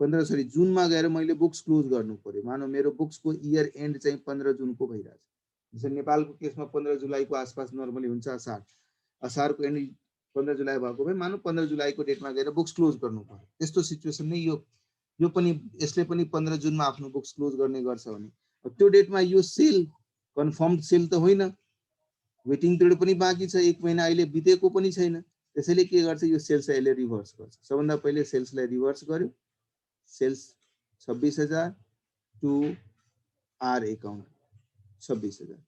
15 जुनमा गएर मैले बुक्स क्लोज गर्नु पर्यो। मानौ मेरो बुक्सको इयर एन्ड चाहिँ 15 जुनको भइरहेछ। जस्तै नेपालको केसमा 15 जुलाईको आसपास नर्मली हुन्छ, असारको एन्ड 15 जुलाई भएको भए मानौ 15 जुलाईको डेटमा गएर बुक्स क्लोज गर्नु पर्यो। त्यस्तो सिचुएसन नै यो पनि, यसले पनि 15 जुनमा आफ्नो बुक्स क्लोज गर्ने गर्छ भने त्यो डेटमा यो सेल कन्फर्मड सेल त होइन, वेटिङ पिरियड पनि बाँकी छ, 1 महिना अहिले बितेको पनि छैन। त्यसैले के गर्छ, यो सेल्स अहिले रिभर्स गर्छ। सबभन्दा पहिले सेल्सलाई रिभर्स गर्यो, सेल्स 26,000 टु आर अकाउन्ट 26,000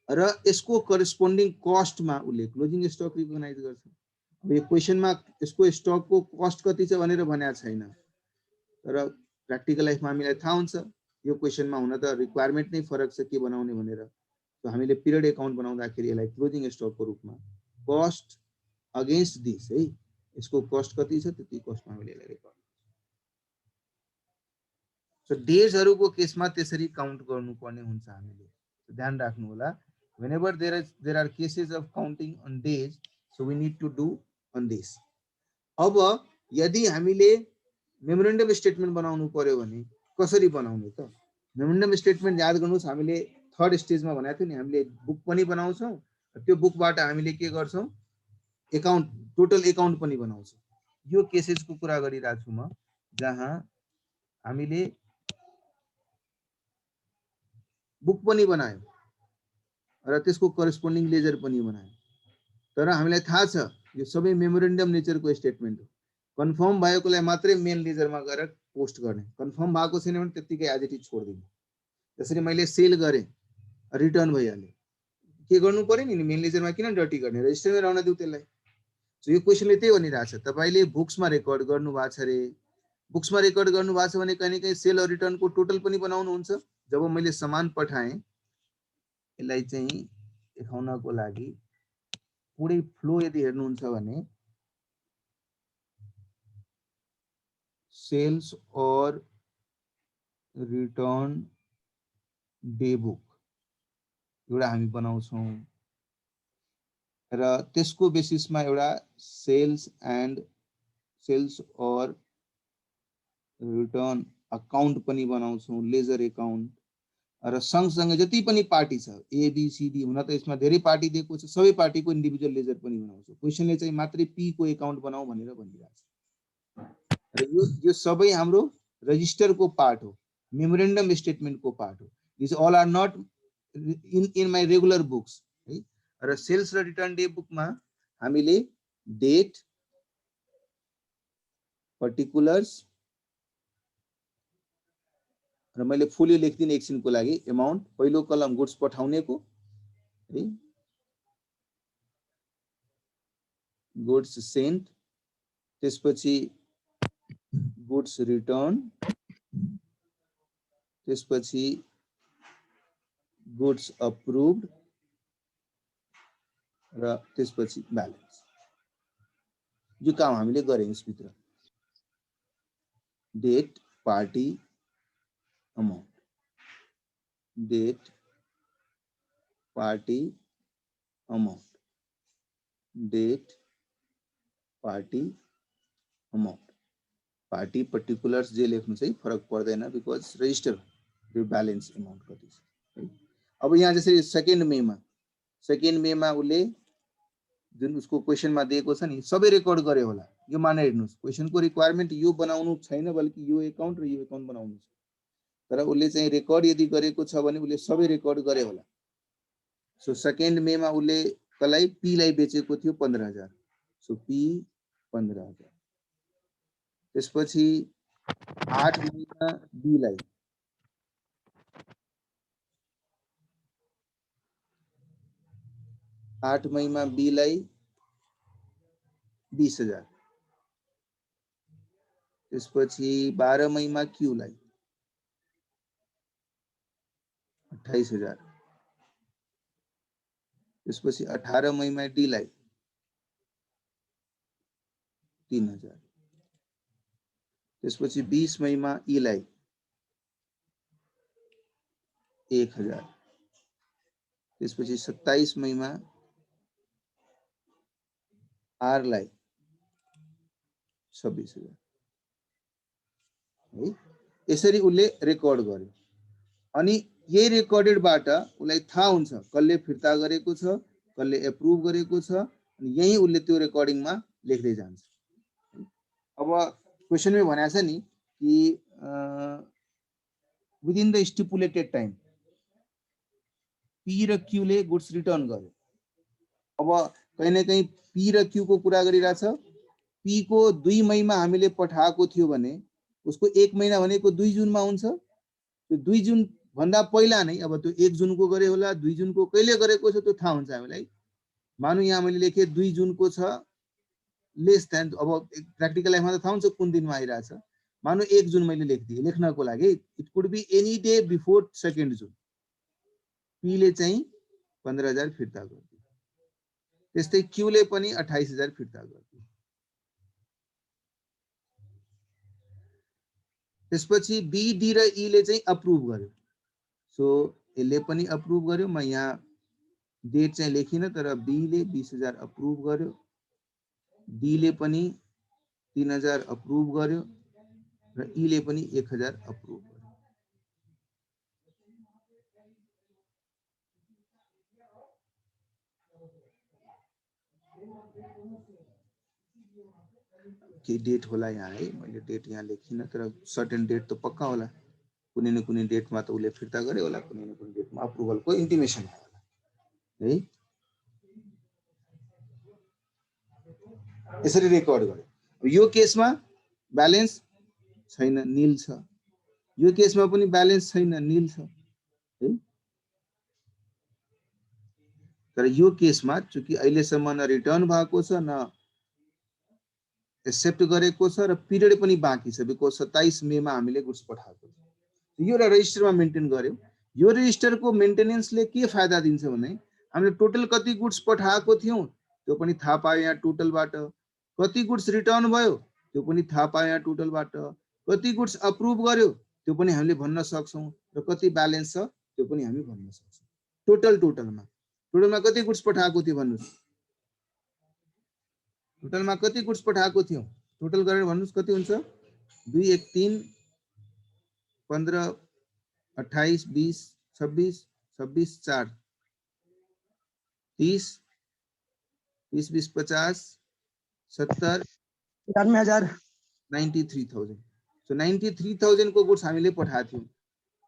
र यसको करेस्पोन्डिङ कस्टमा उसले क्लोजिङ स्टक रिकग्नाइज गर्छ। अब यो क्वेशनमा यसको स्टकको कस्ट कति छ भनेर भनेको छैन, तर प्र्याक्टिकल लाइफमा हामीलाई थाहा हुन्छ यो क्वेशनमा हुन त रिक्वायरमेन्ट नै फरक छ के बनाउने भनेर। त हामीले पिरियड अकाउन्ट बनाउँदाखेरि यसलाई क्लोजिङ स्टकको रूपमा कस्ट अगेन्स्ट दिस है, यसको कस्ट कति छ त्यति कस्टमा हामीले यसलाई रेकर्ड। सो डेजहरुको केसमा त्यसरी काउन्ट गर्नुपर्ने हुन्छ हामीले, ध्यान राख्नु होला। whenever there are cases of counting on days, so we need to do on this। अब यदि हामीले मेमोरेन्डम स्टेटमेन्ट बनाउनु पर्यो भने कसरी बनाउने त? मेमोरेन्डम स्टेटमेन्ट याद गर्नुस्, हामीले थर्ड स्टेजमा भनेको थियो नि, हामीले बुक पनि बनाउँछौं, त्यो बुकबाट हामीले के गर्छौं, अकाउन्ट टोटल अकाउन्ट पनि बनाउँछौं। यो केसेसको कुरा गरिरहेको छु म, जहाँ हामीले बुक पनि बनायौं र त्यसको करेस्पोन्डिङ लेजर पनि बनायौं। तर हामीलाई थाहा छ यो सबै मेमोरेन्डम नेचरको स्टेटमेन्ट हो। कन्फर्म भएकोलाई मात्रै मेन लेजरमा गएर पोस्ट गर्ने, कन्फर्म भएको छैन भने त्यतिकै एज इट इज छोड्दिनु। त्यसरी मैले सेल गरे, रिटर्न भइहाल्यो, के गर्नु पर्यो नि मेन लेजरमा किन डर्टी गर्ने, रेजिस्टरमै रहन दिउ त्यसलाई। सो यो क्वेशनले त्यही भनिरहेछ, तपाईले बुक्समा रेकर्ड गर्नु भएको छ रे, बुक्समा रेकर्ड गर्नु भएको छ भने कहीं कहीं सेल और रिटर्नको टोटल पनि बनाउनुहुन्छ। जब मैले सामान पठाएँ, यसलाई चाहिँ देखाउनको लागि पुरै फ्लो यदि हेर्नुहुन्छ भने सेल्स और रिटर्न डे बुक एउटा हामी बनाउँछौं र त्यसको बेसिसमा एउटा सेल्स और रिटर्न अकाउन्ट पनि बनाउँछौं, लेजर अकाउन्ट। र सँगसँगै जति पनि पार्टी छ एबीसीडी, हुन त यसमा धेरै पार्टी दिएको छ, सबै पार्टीको इन्डिभिजुअल लेजर पनि बनाउँछौं। क्वेशनले चाहिँ मात्रै पी को अकाउन्ट बनाऊ भनेर भनिरहेछ। र यो सबै हाम्रो रजिस्टरको पार्ट हो, मेमोरेन्डम स्टेटमेन्टको पार्ट हो। These all are not in my regular books है र सेल्स र रिटर्न डे बुकमा हामीले डेट पर्टिकुलर्स र मैले फुली लेख्दिन एकछिनको लागि अमाउन्ट पहिलो कलम गुड्स पठाउनेको है गुड्स सेन्ट त्यसपछि गुड्स रिटर्न त्यसपछि गुड्स अप्रुव्ड र त्यसपछि ब्यालेन्स यो काम हामीले गरे यसभित्र date party amount date party amount date party amount party particulars जे लेख्नु चाहिँ फरक पर्दैन बिकज रजिस्टर यो ब्यालेन्स अमाउन्ट कति छ है अब यहाँ जसरी सेकेन्ड मेमा उले जुन उसको क्वेशनमा दिएको छ नि सबै रेकर्ड गरे होला यो मानेर हेर्नुस् क्वेशनको रिक्वायरमेन्ट यो बनाउनु छैन बल्कि यो एकाउन्ट र यो एकाउन्ट बनाउनु छ तर उले चाहिँ रेकर्ड यदि गरेको छ भने उले सबै रेकर्ड गरे होला सो सेकेन्ड मेमा उले कलाई पी लाई बेचेको थियो 15000 सो पी 15000 त्यसपछि 8 महीमा बी लाई 8 महीमा बी लाई 20000 त्यसपछि 12 महीमा क्यू लाई 28000 त्यसपछि 18 महीमा डी लाई 3000 त्यसपछि 20 महीमा ई लाई 1000 त्यसपछि 27 महीमा आर लाई 26000 है यसरी उले रेकर्ड गर्यो अनि यही रेकर्डेड बाट उलाई थाहा हुन्छ कसले फिर्ता गरेको छ कसले एप्रुभ गरेको छ अनि यही उले त्यो रेकर्डिङमा लेख्दै जान्छ अब क्वेशनमै भनेको छ नि कि within the stipulated time P र क्यू ले गुड्स रिटर्न गर्यो अब कहीं न कहीं पी र क्यू को कुरा गरिरहेछ पी को 2 महीमा हामीले पठाएको थियो भने उसको 1 महीना भनेको 2 जुनमा हुन्छ त्यो 2 जुन भन्दा पहिला नै अब त्यो 1 जुन को गरे होला 2 जुन को कहिले गरेको छ त्यो थाहा हुन्छ हामीलाई मानु यहाँ मैले लेखे 2 जुन को छ लेस देन अब प्र्याक्टिकल लाइफमा त थाहा हुन्छ कुन दिनमा आइराछ मानु 1 जुन मैले लेख्दिए लेख्नको लागि it could be any day before 2 जुन पी ले चाहिँ 15000 फिर्ता गर्दियो त्यस्तै क्यू ले पनि 28000 फिर्ता गर्दियो त्यसपछि बी डी र ई ले चाहिँ अप्रुभ गर्यो सो यसले पनि अप्रुभ गर्यो म यहाँ डेट चाहिँ लेखिन तर बी ले 20000 अप्रुभ गर्यो डी ले पनि 3000 अप्रुभ गर्यो र ई ले पनि 1000 अप्रुभ गर्यो के डेट होला यहाँ है मैले डेट यहाँ लेखिन तर सर्टेन डेट त पक्का होला कुनै न कुनै डेटमा त उले फिर्ता गरे होला कुनै न कुनै डेटमा अप्रुभलको इन्टिमेसन आयो होला है यसरी रेकर्ड गर्यो यो केसमा ब्यालेन्स छैन नील छ यो केसमा पनि ब्यालेन्स छैन नील छ है तर यो केसमा चूंकि अहिलेसम्म न रिटर्न भएको छ न एक्सेप्ट गरेको छ र पिरियड पनि बाँकी छ बिकज 27 मे मा हामीले गुड्स पठाएको छ यो रजिस्टरमा मेन्टेन गर्यो यो रजिस्टरको मेन्टेनेन्सले के फाइदा दिन्छ भने हामीले टोटल कति गुड्स पठाएको थियौ त्यो पनि थाहा पायो यहाँ टोटलबाट कति गुड्स रिटर्न भयो त्यो पनि थाहा पायो यहाँ टोटलबाट कति गुड्स अप्रुभ गर्यो त्यो पनि हामीले भन्न सक्छौं र कति ब्यालेन्स छ त्यो पनि हामी भन्न सक्छौं टोटलमा कति गुड्स पठाएको थियो भन्नुस् टोटलमा कति गुड्स पठाएको थियो टोटल गरेर भन्नुस् कति हुन्छ 2 1 3 15 28 20 26 26 4 30 20 20 50 70 93000 सो 93000 को गुड्स हामीले पठाएको थियौ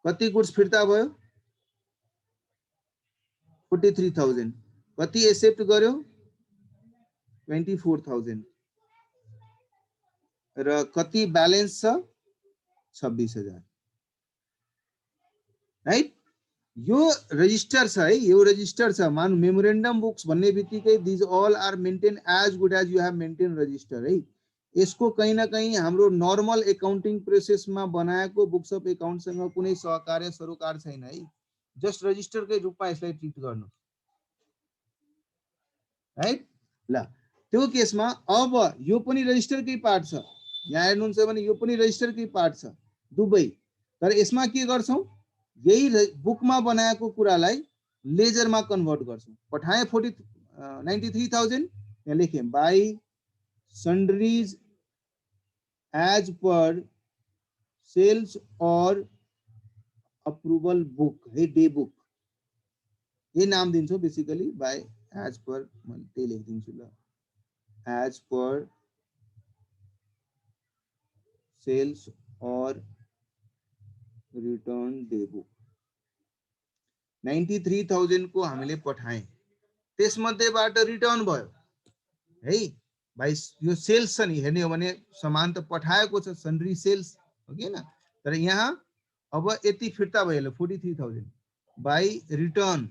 कति गुड्स फिर्ता भयो 43,000 कति एक्सेप्ट गर्यो 24,000 र कति ब्यालेन्स छ 26,000 राइट। यो रजिस्टर छ है, यो रजिस्टर छ। मान मेमोरेन्डम बुक्स भन्ने बित्तिकै these all are maintain as good as you have maintain register है। यसको कहीं न कहीं हाम्रो नर्मल एकाउन्टिङ प्रोसेसमा बनाएको बुक्स अफ एकाउन्टसँग कुनै सहकार्य सरोकार छैन है। जस्ट रजिस्टरकै रूपमा यसलाई ट्रिट गर्नु राइट। ल त्यो केसमा अब यो पनि रजिस्टरकै पार्ट छ। यहाँ हेर्नुहुन्छ भने यो पनि रजिस्टरकै पार्ट छ दुबै। तर यसमा के गर्छौं, यही बुकमा बनाएको कुरालाई लेजरमा कन्भर्ट गर्छौं। पठाए 93,000 यहाँ लेखेँ by sundries as per sales और अप्रुवल बुक है, डे बुक ये नाम दिन्छौं बेसिकली। बाई एज पर मैले त्यही लेखिदिन्छु ल, एज पर सेल्स और रिटर्न डे बुक 93,000 को हामीले पठाए, त्यसमध्येबाट रिटर्न भयो है भाइ। यो सेल्स छ नि, हेर्ने हो भने सामान त पठाएको छ, सन्ड्री सेल्स हो कि हैन। तर यहाँ अब यति फिर्ता भयो 43,000 बाई रिटर्न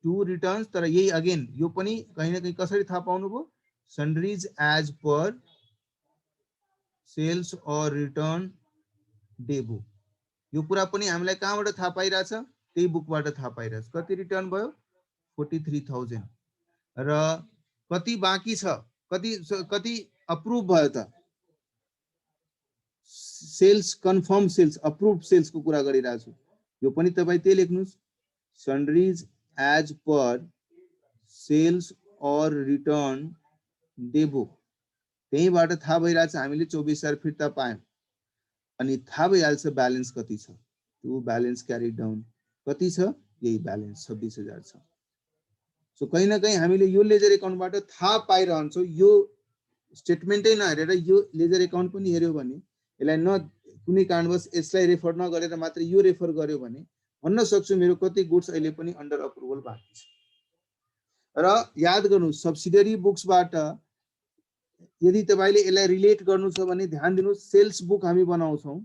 टु रिटर्न्स। तर यही अगेन यो पनि कहीं न कहीं कसरी थाहा पाउनु भयो, सन्ड्रीज एज पर सेल्स और रिटर्न डे बुक। यो कुरा पनि हामीलाई कहाँबाट थाहा पाइरहेछ, त्यही बुकबाट थाहा पाइरहेछ। कति रिटर्न भयो 43,000 र कति बाँकी छ, कति अप्रुभ भयो त, sales confirm sales approve sales को कुरा गरिरहेको छु। यो पनि तपाई त्यही लेख्नुस्, सन्ड्रीज एज पर सेल्स और रिटर्न डे बुक। त्यहीबाट थाहा भइरहेछ हामीले 24,000 फिर्ता पायौं। अनि थाहा भइहाल्छ ब्यालेन्स कति छ, त्यो ब्यालेन्स क्यारी डाउन कति छ, यही ब्यालेन्स 26,000 छ। सो कहीं न कहीं हामीले यो लेजर एकाउन्टबाट थाहा पाइरहन्छौं। यो स्टेटमेन्टै नहेरेर यो लेजर एकाउन्ट पनि हेर्यो भने यसलाई न कुनै कारणवश यसलाई रेफर नगरेर मात्र यो रेफर गर्यो भने भन्न सक्छु मेरो कति गुड्स अहिले पनि अन्डर अप्रुभल बाँकी छ। र याद गर्नु सब्सिडियरी बुक्सबाट यदि तपाईले यसलाई रिलेट गर्नु छ भने ध्यान दिनु, सेल्स बुक हामी बनाउँछौं।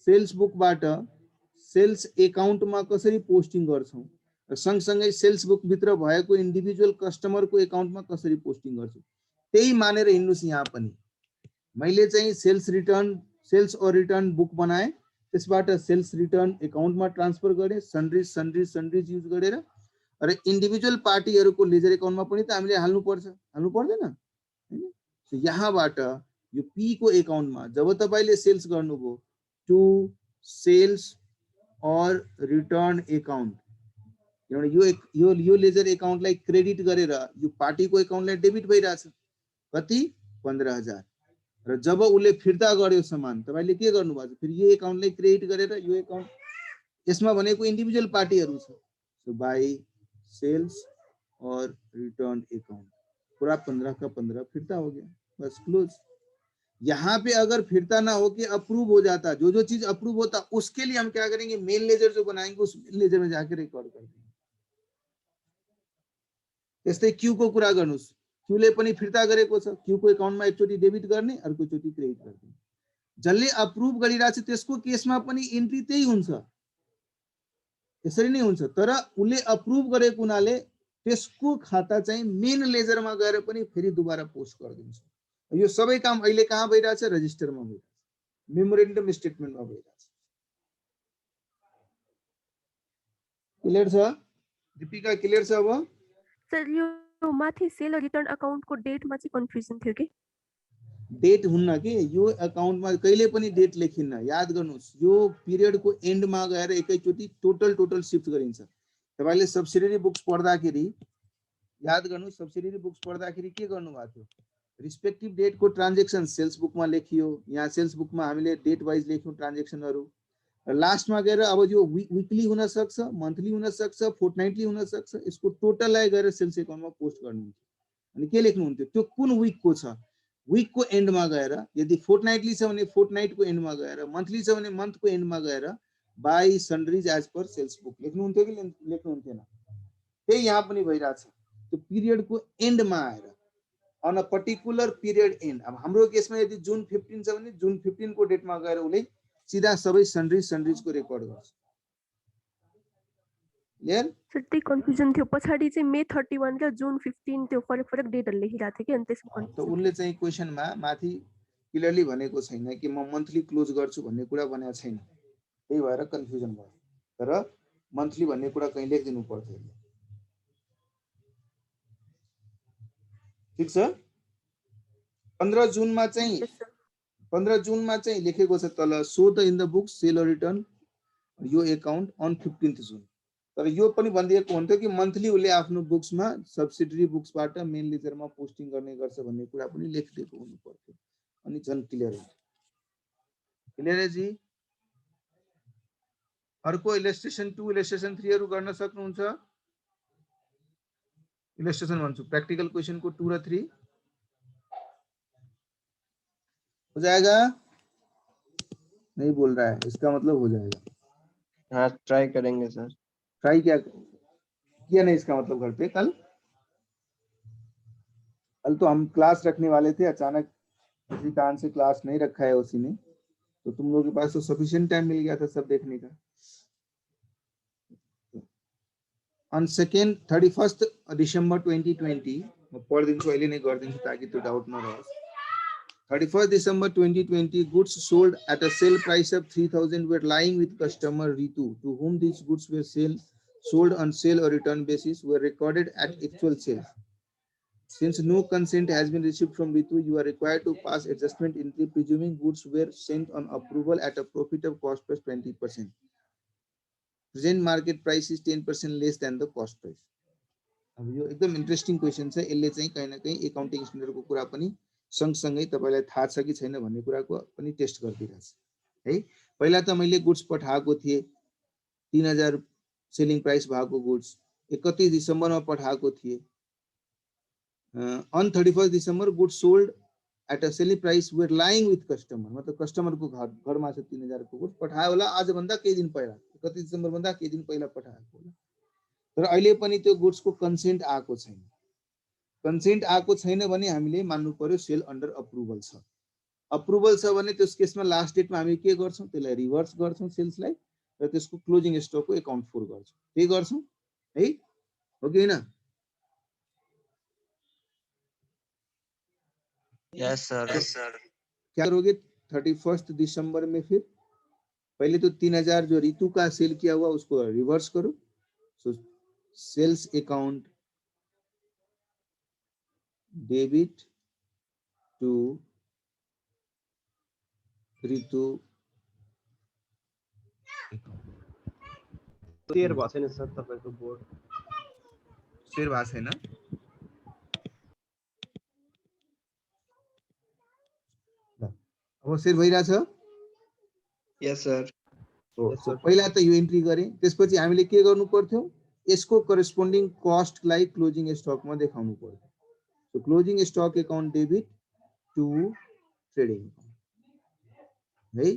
सेल्स बुकबाट सेल्स एकाउन्टमा कसरी पोस्टिङ गर्छौं र सँगसँगै सेल्स बुक भित्र भएको इन्डिभिजुअल कस्टमरको एकाउन्टमा कसरी पोस्टिङ गर्छौं, त्यही मानेर हिँड्नुस्। यहाँ पनि मैले चाहिँ सेल्स और रिटर्न बुक बनाए, त्यसबाट सेल्स रिटर्न एकाउन्टमा ट्रान्सफर गरे, सन्ड्रीज युज गरेर। र इन्डिभिजुअल पार्टीहरुको लेजर एकाउन्टमा पनि त हामीले हाल्नु पर्दैन हैन। सो यहाँबाट यो पी को एकाउन्टमा जब तपाईले सेल्स गर्नुभयो टु सेल्स और रिटर्न एकाउन्ट, किनभने यो लेजर एकाउन्टलाई क्रेडिट गरेर यो पार्टीको एकाउन्टलाई डेबिट भइरहेछ कति 15,000। र जब उसले फिर्ता गर्यो सामान तपाईले के गर्नुभयो, फेरि यो एकाउन्टलाई क्रेडिट गरेर यो एकाउन्ट यसमा भनेको इन्डिभिजुअल पार्टीहरु छ। सो बाई सेल्स और रिटर्न अकाउंट पूरा 15 का 15 फिरता हो गया, बस क्लोज। यहाँ पे अगर फिरता ना हो के अप्रूव हो जाता, जो जो चीज अप्रूव होता उसके लिए हम क्या करेंगे, मेन लेजर जो बनाएंगे उस लेजर में जाकर रिकॉर्ड कर देंगे। त्यस्तै क्यू को कुरा गर्नुस्, क्यूले पनि फिर्ता गरेको छ, क्यू को एकाउन्टमा एकचोटी डेबिट गर्ने अर्कोचोटी क्रेडिट गर्ने। जसले अप्रूव गरिरहेछ त्यसको केसमा पनि एन्ट्री त्यही हुन्छ, यसरी नै हुन्छ। तर उले अप्रूव गरेको हुनाले त्यसको खाता चाहिँ मेन लेजरमा गएर पनि फेरि दुबारा पोस्ट गरिदिन्छ। यो सबै काम अहिले कहाँ भइरहेछ, रजिस्टरमा भइरहेछ, मेमोरेन्डम स्टेटमेन्टमा भइरहेछ। क्लियर छ दीपिका, क्लियर छ? अब सर यो माथि सेल रिटर्न अकाउन्टको डेटमा चाहिँ कन्फ्युजन थियो कि डेट हुन्न कि यो अकाउन्टमा कहिले पनि डेट लेखिन्न। याद गर्नुस्, यो पिरियडको एन्डमा गएर एकैचोटी टोटल शिफ्ट गरिन्छ। तपाईले सब्सिडियरी बुक्स पढ्दाखेरि याद गर्नु, सब्सिडियरी बुक्स पढ्दाखेरि के गर्नु भएको थियो, रिस्पेक्टिभ डेट को ट्रान्जेक्सन सेल्स बुकमा लेखियो। यहाँ सेल्स बुकमा हामीले डेट वाइज लेख्यौं ट्रान्जेक्सनहरु। लास्टमा गएर अब यो वीकली हुन सक्छ, मन्थली हुन सक्छ, फोर्टनाइटली हुन सक्छ, यसको टोटललाई गएर सेल्स अकाउन्टमा पोस्ट गर्नुहुन्छ। अनि के लेख्नुहुन्थ्यो, त्यो कुन वीक को छ, वीक को एन्डमा गएर, यदि फोर्टनाइटली छ भने फोर्टनाइट को एन्डमा गएर, मन्थली छ भने मन्थ को एन्डमा गएर by sundries as per sales book लेख्नुहुन्थ्यो कि लेख्नुहुन्थेन? त्यही यहाँ पनि भइरहेछ त्यो पिरियडको एन्डमा आएर on a particular period end. अब हाम्रो केसमा यदि जुन 15 छ भने जुन 15 को डेटमा गएर उसले सिधा सबै सन्ड्रिजको रेकर्ड गर्छ। क्लियर? सर त्यही कन्फ्युजन थियो, पछाडि चाहिँ मे 31 र जुन 15 त्यो फरक फरक डेटहरू लेखिरहेको थियो कि, अनि त्यसमा त कन्फ्युजन। उसले चाहिँ क्वेसनमा माथि क्लियरली भनेको छैन कि म मन्थली क्लोज गर्छु भन्ने कुरा भनेको छैन, त्यही भएर कन्फ्युजन भयो। तर मन्थली भन्ने कुरा कहीं लेखिदिनु पर्थ्यो। ठिक छ। 15 जुनमा चाहिँ Yes, sir. 15 जुनमा चाहिँ लेखेको छ तल so the in the book sale और रिटर्न यो एकाउन्ट अन 15 जुन। तर यो पनि भनिदिएको हुन्थ्यो कि मन्थली उसले आफ्नो बुक्समा सब्सिडियरी बुक्सबाट मेन लेजरमा पोस्टिङ गर्ने गर्छ भन्ने कुरा पनि लेखिदिएको हुनु पर्थ्यो, अनि झन् क्लियर हुन्थ्यो। क्लियर है जी? अर्को इलस्ट्रेसन 2 इलस्ट्रेसन 3 हरू गर्न सक्नुहुन्छ? इलस्ट्रेसन भन्छु प्र्याक्टिकल क्वेशनको 2 र 3 हो जाएगा? नहीं बोल रहा है, इसका मतलब हो जाएगा। हाँ ट्राई करेंगे सर। ट्राई क्या किया नहीं, इसका मतलब घर पे कल तो हम क्लास रखने वाले थे, अचानक किसी कारण से क्लास नहीं रखा है उसी ने, तो तुम लोगों के पास तो सफिशिएंट टाइम मिल गया था सब देखने का। ऑन 31 डिसेम्बर 2020 म पढिदिन्छु, अहिले नै गरिदिन्छु ताकि त्यो doubt नरहोस्। 31 December 2020, goods sold at a sale price of 3,000 were lying with customer Ritu, to whom these goods were sold on sale or return basis were recorded at actual sales. Since no consent has been received from Ritu, you are required to pass adjustment entry presuming goods were sent on approval at a profit of cost plus 20%. Present market price is 10% less than the cost price. अब यो एकदम interesting question छ, यसले चाहिँ कहीं न कहीं accounting स्ट्यान्डर्डको कुरा पनि सँगसँगै तपाईलाई थाहा छ कि छैन भन्ने कुराको पनि टेस्ट गरिदिरहेछ है। पहिला त मैले गुड्स पठाएको थिए 3000 सेलिङ प्राइस भएको गुड्स 31 डिसेम्बरमा पठाएको थिए। On 31 December goods sold at a selling price where lying with customer, मतलब कस्टमरको घरमा छ 3000 को गुड्स पठायो होला आज भन्दा केही दिन पहिला, 31 डिसेम्बर भन्दा केही दिन पहिला पठाएको होला। तर अहिले पनि त्यो गुड्सको कन्सेन्ट आएको छैन। कन्सेन्ट आएको छैन भने हामीले मान्नु पर्यो सेल अन्डर अप्रुभल छ। अप्रुभल छ भने त्यस केसमा लास्ट डेटमा हामी के गर्छौं, त्यसलाई रिभर्स गर्छौं सेल्सलाई र त्यसको क्लोजिङ स्टकको अकाउन्ट फोर गर्छौं, त्यही गर्छौं है, हो कि हैन? यस सर। क्या करोगे 31 दिसंबर में? फिर पहले तो 3000 जो रितु का सेल किया हुआ उसको रिवर्स करो, so sales account debit to Ritu clear भएको छैन सर तपाईको बोर्ड। शेयर भएको छैन? अब शेयर भइरहेछ? यस सर। पहिला त यो एन्ट्री गरे, त्यसपछि हामीले के गर्नु पर्थ्यो, यसको करेस्पोन्डिङ कस्टलाई क्लोजिङ स्टकमा देखाउनु पर्थ्यो। So closing stock account debit to trading है।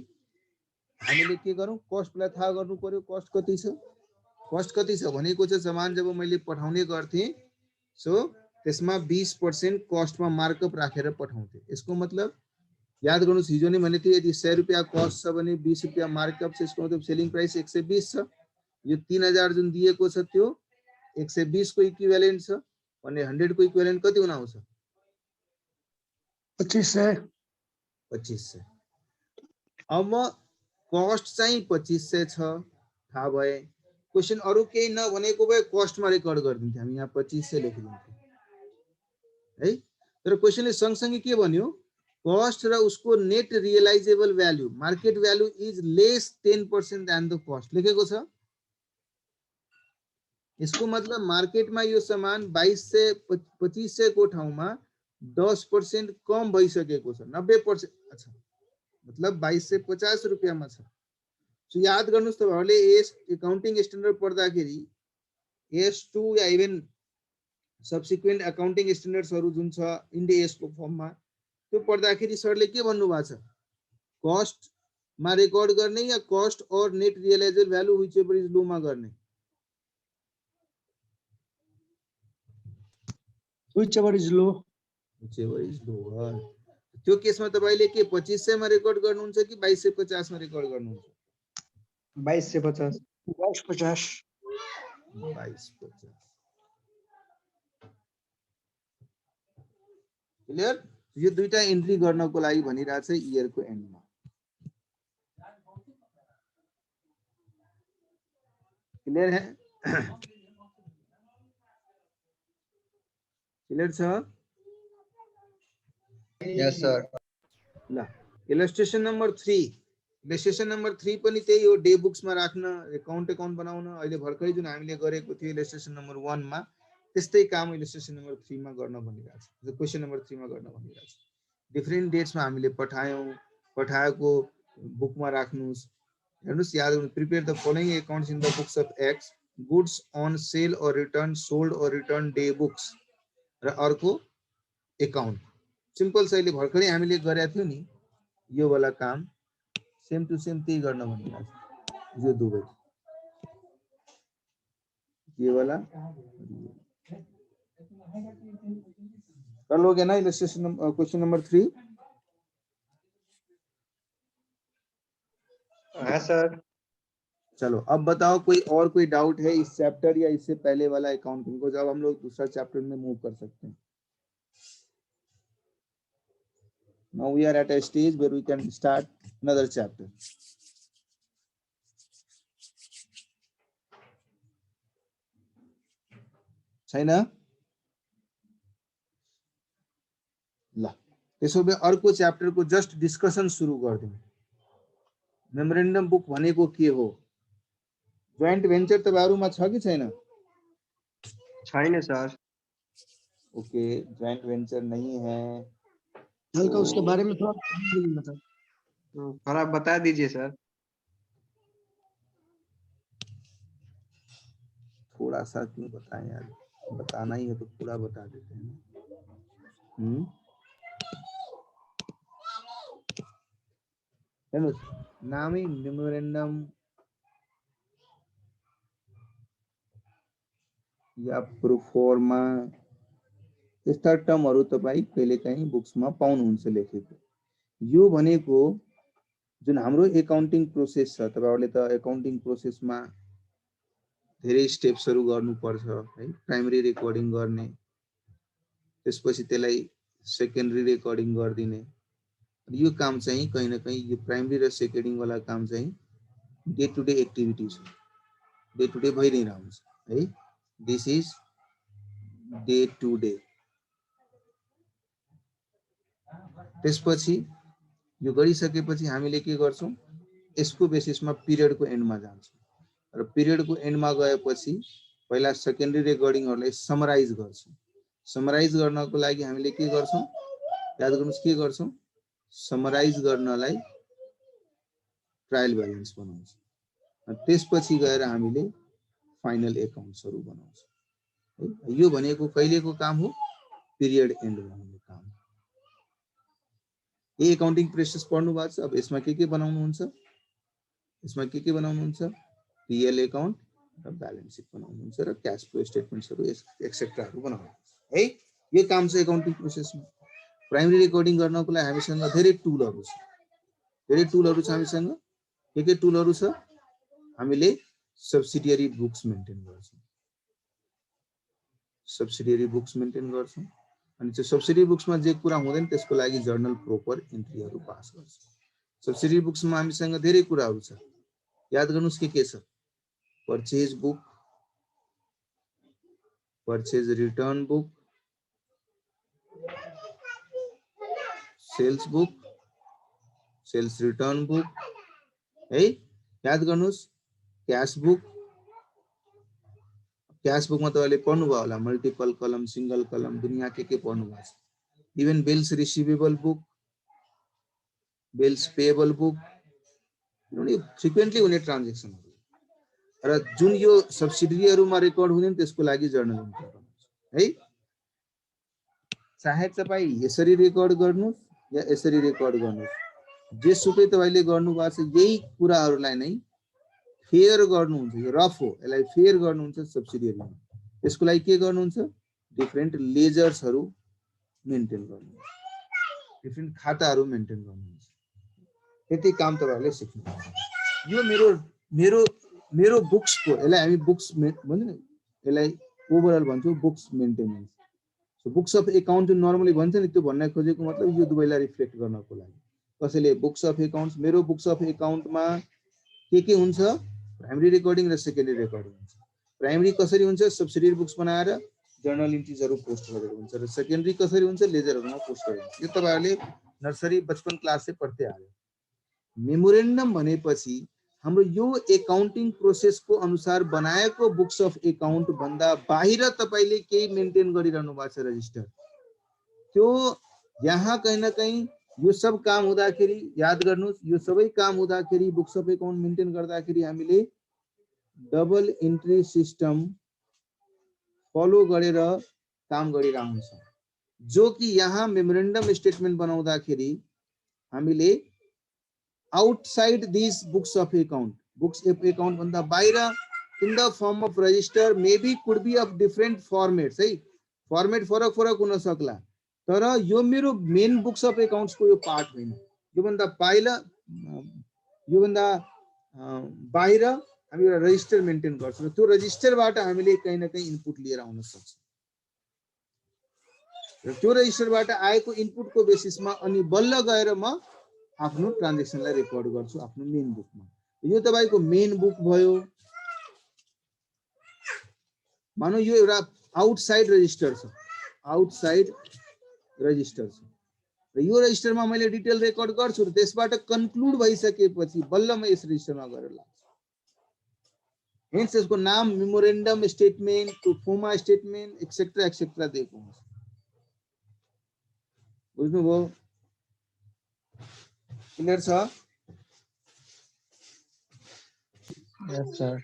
हामीले के गरौँ, कस्टलाई थाहा गर्नु पर्यो, कस्ट कति छ। कस्ट कति छ भनेको चाहिँ सामान जब मैले पठाउने गर्थे सो त्यसमा 20% कस्टमा मार्कअप राखेर पठाउँथे। यसको मतलब याद गर्नुस्, हिजो नै भने थिए यदि 100 रुपैयाँ कस्ट छ भने 20 रुपैयाँ मार्कअप छ, यसको मतलब सेलिङ प्राइस 120 छ। यो 3000 जुन दिएको छ त्यो 120 को इक्विभ्यालेन्ट छ भने 100 को इक्विभ्यालेन्ट कति हुन आउँछ? 2500। अब कस्ट चाहिँ 2500 छ, थाहा भए क्वेशन अरु केही नभनेको भए कस्टमा रेकर्ड गरिदिन्थे हामी, यहाँ 2500 लेखिदिन्थे है। तर क्वेशनले सँगसँगै के भन्यो, कस्ट र उसको net realisable value market value is less 10% than the cost लेखेको छ। यसको मतलब मार्केटमा यो सामान 2200-2500 को ठाउँमा 10% कम भइसकेको छ, 90%। अच्छा, मतलब 2250 रुपैयाँमा छ। सो याद गर्नुस् तपाईहरुले यस अकाउन्टिङ स्ट्यान्डर्ड पढ्दाखेरि S2 या इभन सब्सिक्वेन्ट अकाउन्टिङ स्ट्यान्डर्ड्सहरु जुन छ इन्ड को फर्ममा, त्यो पढ्दाखेरि सरले के भन्नु भएको छ, कस्ट मा रेकर्ड गर्ने या कस्ट और net realisable value whichever is low मा गर्ने? which ever is low. whichever is lower. त्यो केसमा तपाईले के 2500 मा रेकर्ड गर्नुहुन्छ कि 2250 मा रेकर्ड गर्नुहुन्छ? 2250. 2250. 2250. क्लियर? यो दुईटा एन्ट्री गर्नको लागि भनिरहेछ इयरको एन्डमा। क्लियर है? क्लियर छ? Yes sir. ल इलस्ट्रेसन नम्बर 3 इलस्ट्रेसन नम्बर 3 पनि त्यही हो, डे बुक्समा राख्न, एकाउन्ट बनाउन। अहिले भर्खरै जुन हामीले गरेको थियो इलस्ट्रेसन नम्बर 1 मा त्यस्तै काम इलस्ट्रेसन नम्बर 3 मा गर्न भनिरहेछ। जो क्वेशन नम्बर 3 मा गर्न भनिरहेछ। डिफरेन्ट डेट्समा हामीले पठाएको बुकमा राख्नुस्। हेर्नुस्, याद गर्नु, prepare the following accounts in the books of X, goods on sale और रिटर्न, सोल्ड और रिटर्न डे बुक्स र अर्को अकाउन्ट। सिम्पल छ, अहिले भर्खरै हामीले गरेका थियौ नि यो वाला काम, सेम टु सेम त्यही गर्न भनिरहेछ। यो दुवै ये वाला कर लोगे ना इलस्ट्रेशन क्वेश्चन नंबर 3? हाँ सर। चलो अब बताओ कोई और कोई डाउट है इस चैप्टर या इससे पहले वाला अकाउंटिंग को? जब हम लोग दूसरा चैप्टर में मूव कर सकते हैं। Now we are at a stage where we can start another chapter. छैन? ल त्यसो भए अर्को च्याप्टर को जस्ट डिस्कसन सुरु गर्दियौं। मेमोरेन्डम बुक भनेको के हो? जोइन्ट भेन्चर तपाईहरुमा छ कि छैन? छैन सर। ओके, जोइन्ट वेंचर नहीं है। हल्का उसके बारे में थोड़ा बता दीजिए सर। थोड़ा सा क्यों बताएं यार, बताना ही है तो पूरा बता देते हैं। नाम ही मेमोरेन्डम या प्रोफोर्मा यस्ता टर्महरु तपाई कहिलेकाहीँ बुक्समा पाउनुहुन्छ लेखेको। यो भनेको जुन हाम्रो एकाउन्टिङ प्रोसेस छ, तपाईहरुले त एकाउन्टिङ प्रोसेसमा धेरै स्टेप्सहरु गर्नुपर्छ है। प्राइमरी रेकर्डिङ गर्ने, त्यसपछि त्यसलाई सेकेन्डरी रेकर्डिङ गर्दिने। यो काम चाहिँ कहीं न कहीं यो प्राइमरी र सेकेन्डरी वाला काम चाहिँ डे टु डे एक्टिभिटीज हो, डे टु डे भइरहेको हुन्छ है। This is day to day. त्यसपछि यो गरिसकेपछि हामीले के गर्छौं, यसको बेसिसमा पिरियडको एन्डमा जान्छौं र पिरियडको एन्डमा गएपछि पहिला सेकेन्डरी रेकर्डिङहरुलाई समराइज गर्छौं। समराइज गर्नको लागि हामीले के गर्छौं, याद गर्नुस् के गर्छौं, समराइज गर्नलाई ट्रायल ब्यालेन्स बनाउँछौं। त्यसपछि गएर हामीले फाइनल एकाउन्ट्सहरु बनाउँछौं। यो भनेको कहिलेको काम हो, पिरियड एन्डमा हुने काम। ये अकाउन्टिङ प्रोसेस पढ्नु भएको छ। अब यसमा के बनाउनुहुन्छ, यसमा के बनाउनुहुन्छ, पीएल अकाउन्ट र ब्यालेन्स सिट बनाउनुहुन्छ र क्याश फ्लो स्टेटमेन्ट्सहरु एक्सेट्राहरु बनाउनुहुन्छ है। यो काम छ अकाउन्टिङ प्रोसेसमा। प्राइमरी रेकर्डिङ गर्नको लागि हामीसँग धेरै टुलहरु छ, धेरै टुलहरु छ हामीसँग। के टुलहरु छ? हामीले सब्सिडियरी बुक्स मेन्टेन गर्छौं, सब्सिडियरी बुक्स मेन्टेन गर्छौं। अनि त्यो सब्सिडी बुक्समा जे कुरा हुँदैन त्यसको लागि जर्नल प्रोपर एन्ट्रीहरु पास गर्छौं। सब्सिडी बुक्समा हामीसँग धेरै कुराहरु छ, याद गर्नुस् के छ। Purchase book, purchase return book, sales book, sales return book है। याद गर्नुस् क्याश बुक, क्याश बुकमा तपाईले पढ्नु भयो होला, मल्टिपल कलम, सिंगल कलम, दुनिया के पढ्नु भएको छ। Even bills receivable book, bills payable book, frequently हुने ट्रान्ज्याक्सनहरु र जुन यो सब्सिडियरीहरुमा रेकर्ड हुने त्यसको लागि जर्नल एन्ट्री गर्नुस् है। चाहे तपाई यसरी रेकर्ड गर्नुस् या यसरी रेकर्ड गर्नुस्, जेसुकै तपाईले गर्नु भएको छ यही कुराहरुलाई नै फेयर गर्नुहुन्छ। यो रफ हो, यसलाई फेयर गर्नुहुन्छ सब्सिडियरीमा। त्यसको लागि के गर्नुहुन्छ, डिफरेन्ट लेजर्सहरू मेन्टेन गर्नुहुन्छ, डिफरेन्ट खाताहरू मेन्टेन गर्नुहुन्छ। यति काम तपाईहरुले सिक्नुहुन्छ। यो मेरो मेरो मेरो बुक्सको, यसलाई हामी बुक्स भन्छ नि, यसलाई ओभरअल भन्छौँ books maintenance. So books of account normally भन्छ नि, त्यो भन्न खोजेको मतलब यो दुवैलाई रिफ्लेक्ट गर्नको लागि। कसैले बुक्स अफ एकाउन्ट्स, मेरो बुक्स अफ एकाउन्टमा के हुन्छ, प्राइमरी रेकर्डिङ र सेकेन्डरी रेकर्डिङ हुन्छ। प्राइमरी कसरी हुन्छ, सब्सिडियरी बुक्स बनाएर जर्नल इन्ट्रिजहरू पोस्ट गरेर हुन्छ, र सेकेन्डरी कसरी हुन्छ, लेजरहरूमा पोस्ट गरेर हुन्छ। यो तपाईहरुले नर्सरी बचपन क्लास से पढ्दै आयो। मेमोरेन्डम भनेपछि हाम्रो यो एकाउन्टिङ प्रोसेसको अनुसार बनाएको बुक्स अफ एकाउन्ट भन्दा बाहिर तपाईले केही मेन्टेन गरिरहनु भएको छ रजिस्टर, त्यो यहाँ कहीं न कहीं यो सब काम हुँदाखेरि याद गर्नुस्, यो सबै काम हुँदाखेरि बुक्स अफ एकाउन्ट मेन्टेन गर्दाखेरि हामीले डबल इन्ट्री सिस्टम फलो गरेर काम गरिरहनु छ, जो कि यहाँ मेमोरेन्डम स्टेटमेन्ट बनाउँदाखेरि हामीले outside these books of account, books of account भन्दा बाहिर in the form of register maybe could be of different formats, है फर्मेट फरक फरक हुन सक्ला, तर यो मेरो मेन बुक्स अफ एकाउन्ट्स को यो पार्ट होइन। यो भन्दा बाहिर हामी एउटा रजिस्टर मेन्टेन गर्छौं, त्यो रजिस्टरबाट हामीले कहीं न कहीं इनपुट लिएर आउन सक्छौं, र त्यो रजिस्टरबाट आएको इनपुटको बेसिसमा अनि बल्ल गएर म आफ्नो ट्रान्जेक्सनलाई रेकर्ड गर्छु आफ्नो मेन बुकमा। यो तपाईको मेन बुक भयो। मानौ यो एउटा आउटसाइड रजिस्टर छ, आउटसाइड रजिस्टर छ, र यो रजिस्टरमा मैले डिटेल रेकर्ड गर्छु, र त्यसबाट कन्क्लुड भइसकेपछि बल्ल म यस रजिस्टरमा गएर लाग्छु। हेन्स यसको नाम memorandum statement, proforma statement etcetera etcetera दिएको हुन्छ। बुझ्नुभयो? क्लियर छ? यस सर।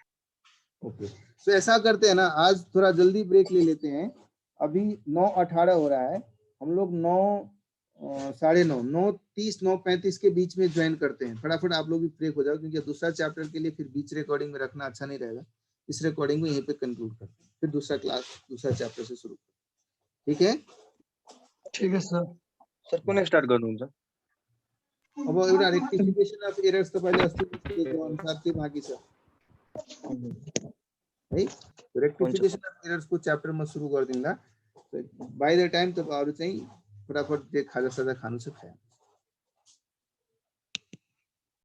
ओके, तो ऐसा करते हैं ना, आज थोड़ा जल्दी ब्रेक ले लेते हैं। अभी 9:18 हो रहा है, हम लोग 9:30, 9:35 के बीच में ज्वाइन करते हैं। फटाफट आप लोग भी ब्रेक हो जाओ, क्योंकि दूसरा चैप्टर के लिए फिर बीच रिकॉर्डिंग में रखना अच्छा नहीं रहेगा। इस रिकॉर्डिंग में यहीं पे कंक्लूड करते हैं, फिर दूसरा क्लास दूसरा चैप्टर से शुरू करते हैं। ठीक है? ठीक है सर। सर कुन स्टार्ट गर्नुहुन्छ? अब एउटा रेक्टिफिकेसन अफ एरर्स तपाईले अस्ति दिएको अनुसार चाहिँ बाँकी छ है। रेक्टिफिकेसन अफ एरर्स को च्याप्टर म सुरु गर्दिउँला। बाइ द टाइम तपाईहरु चाहिँ फटाफट जे खाजा साजा खानु छ खाया।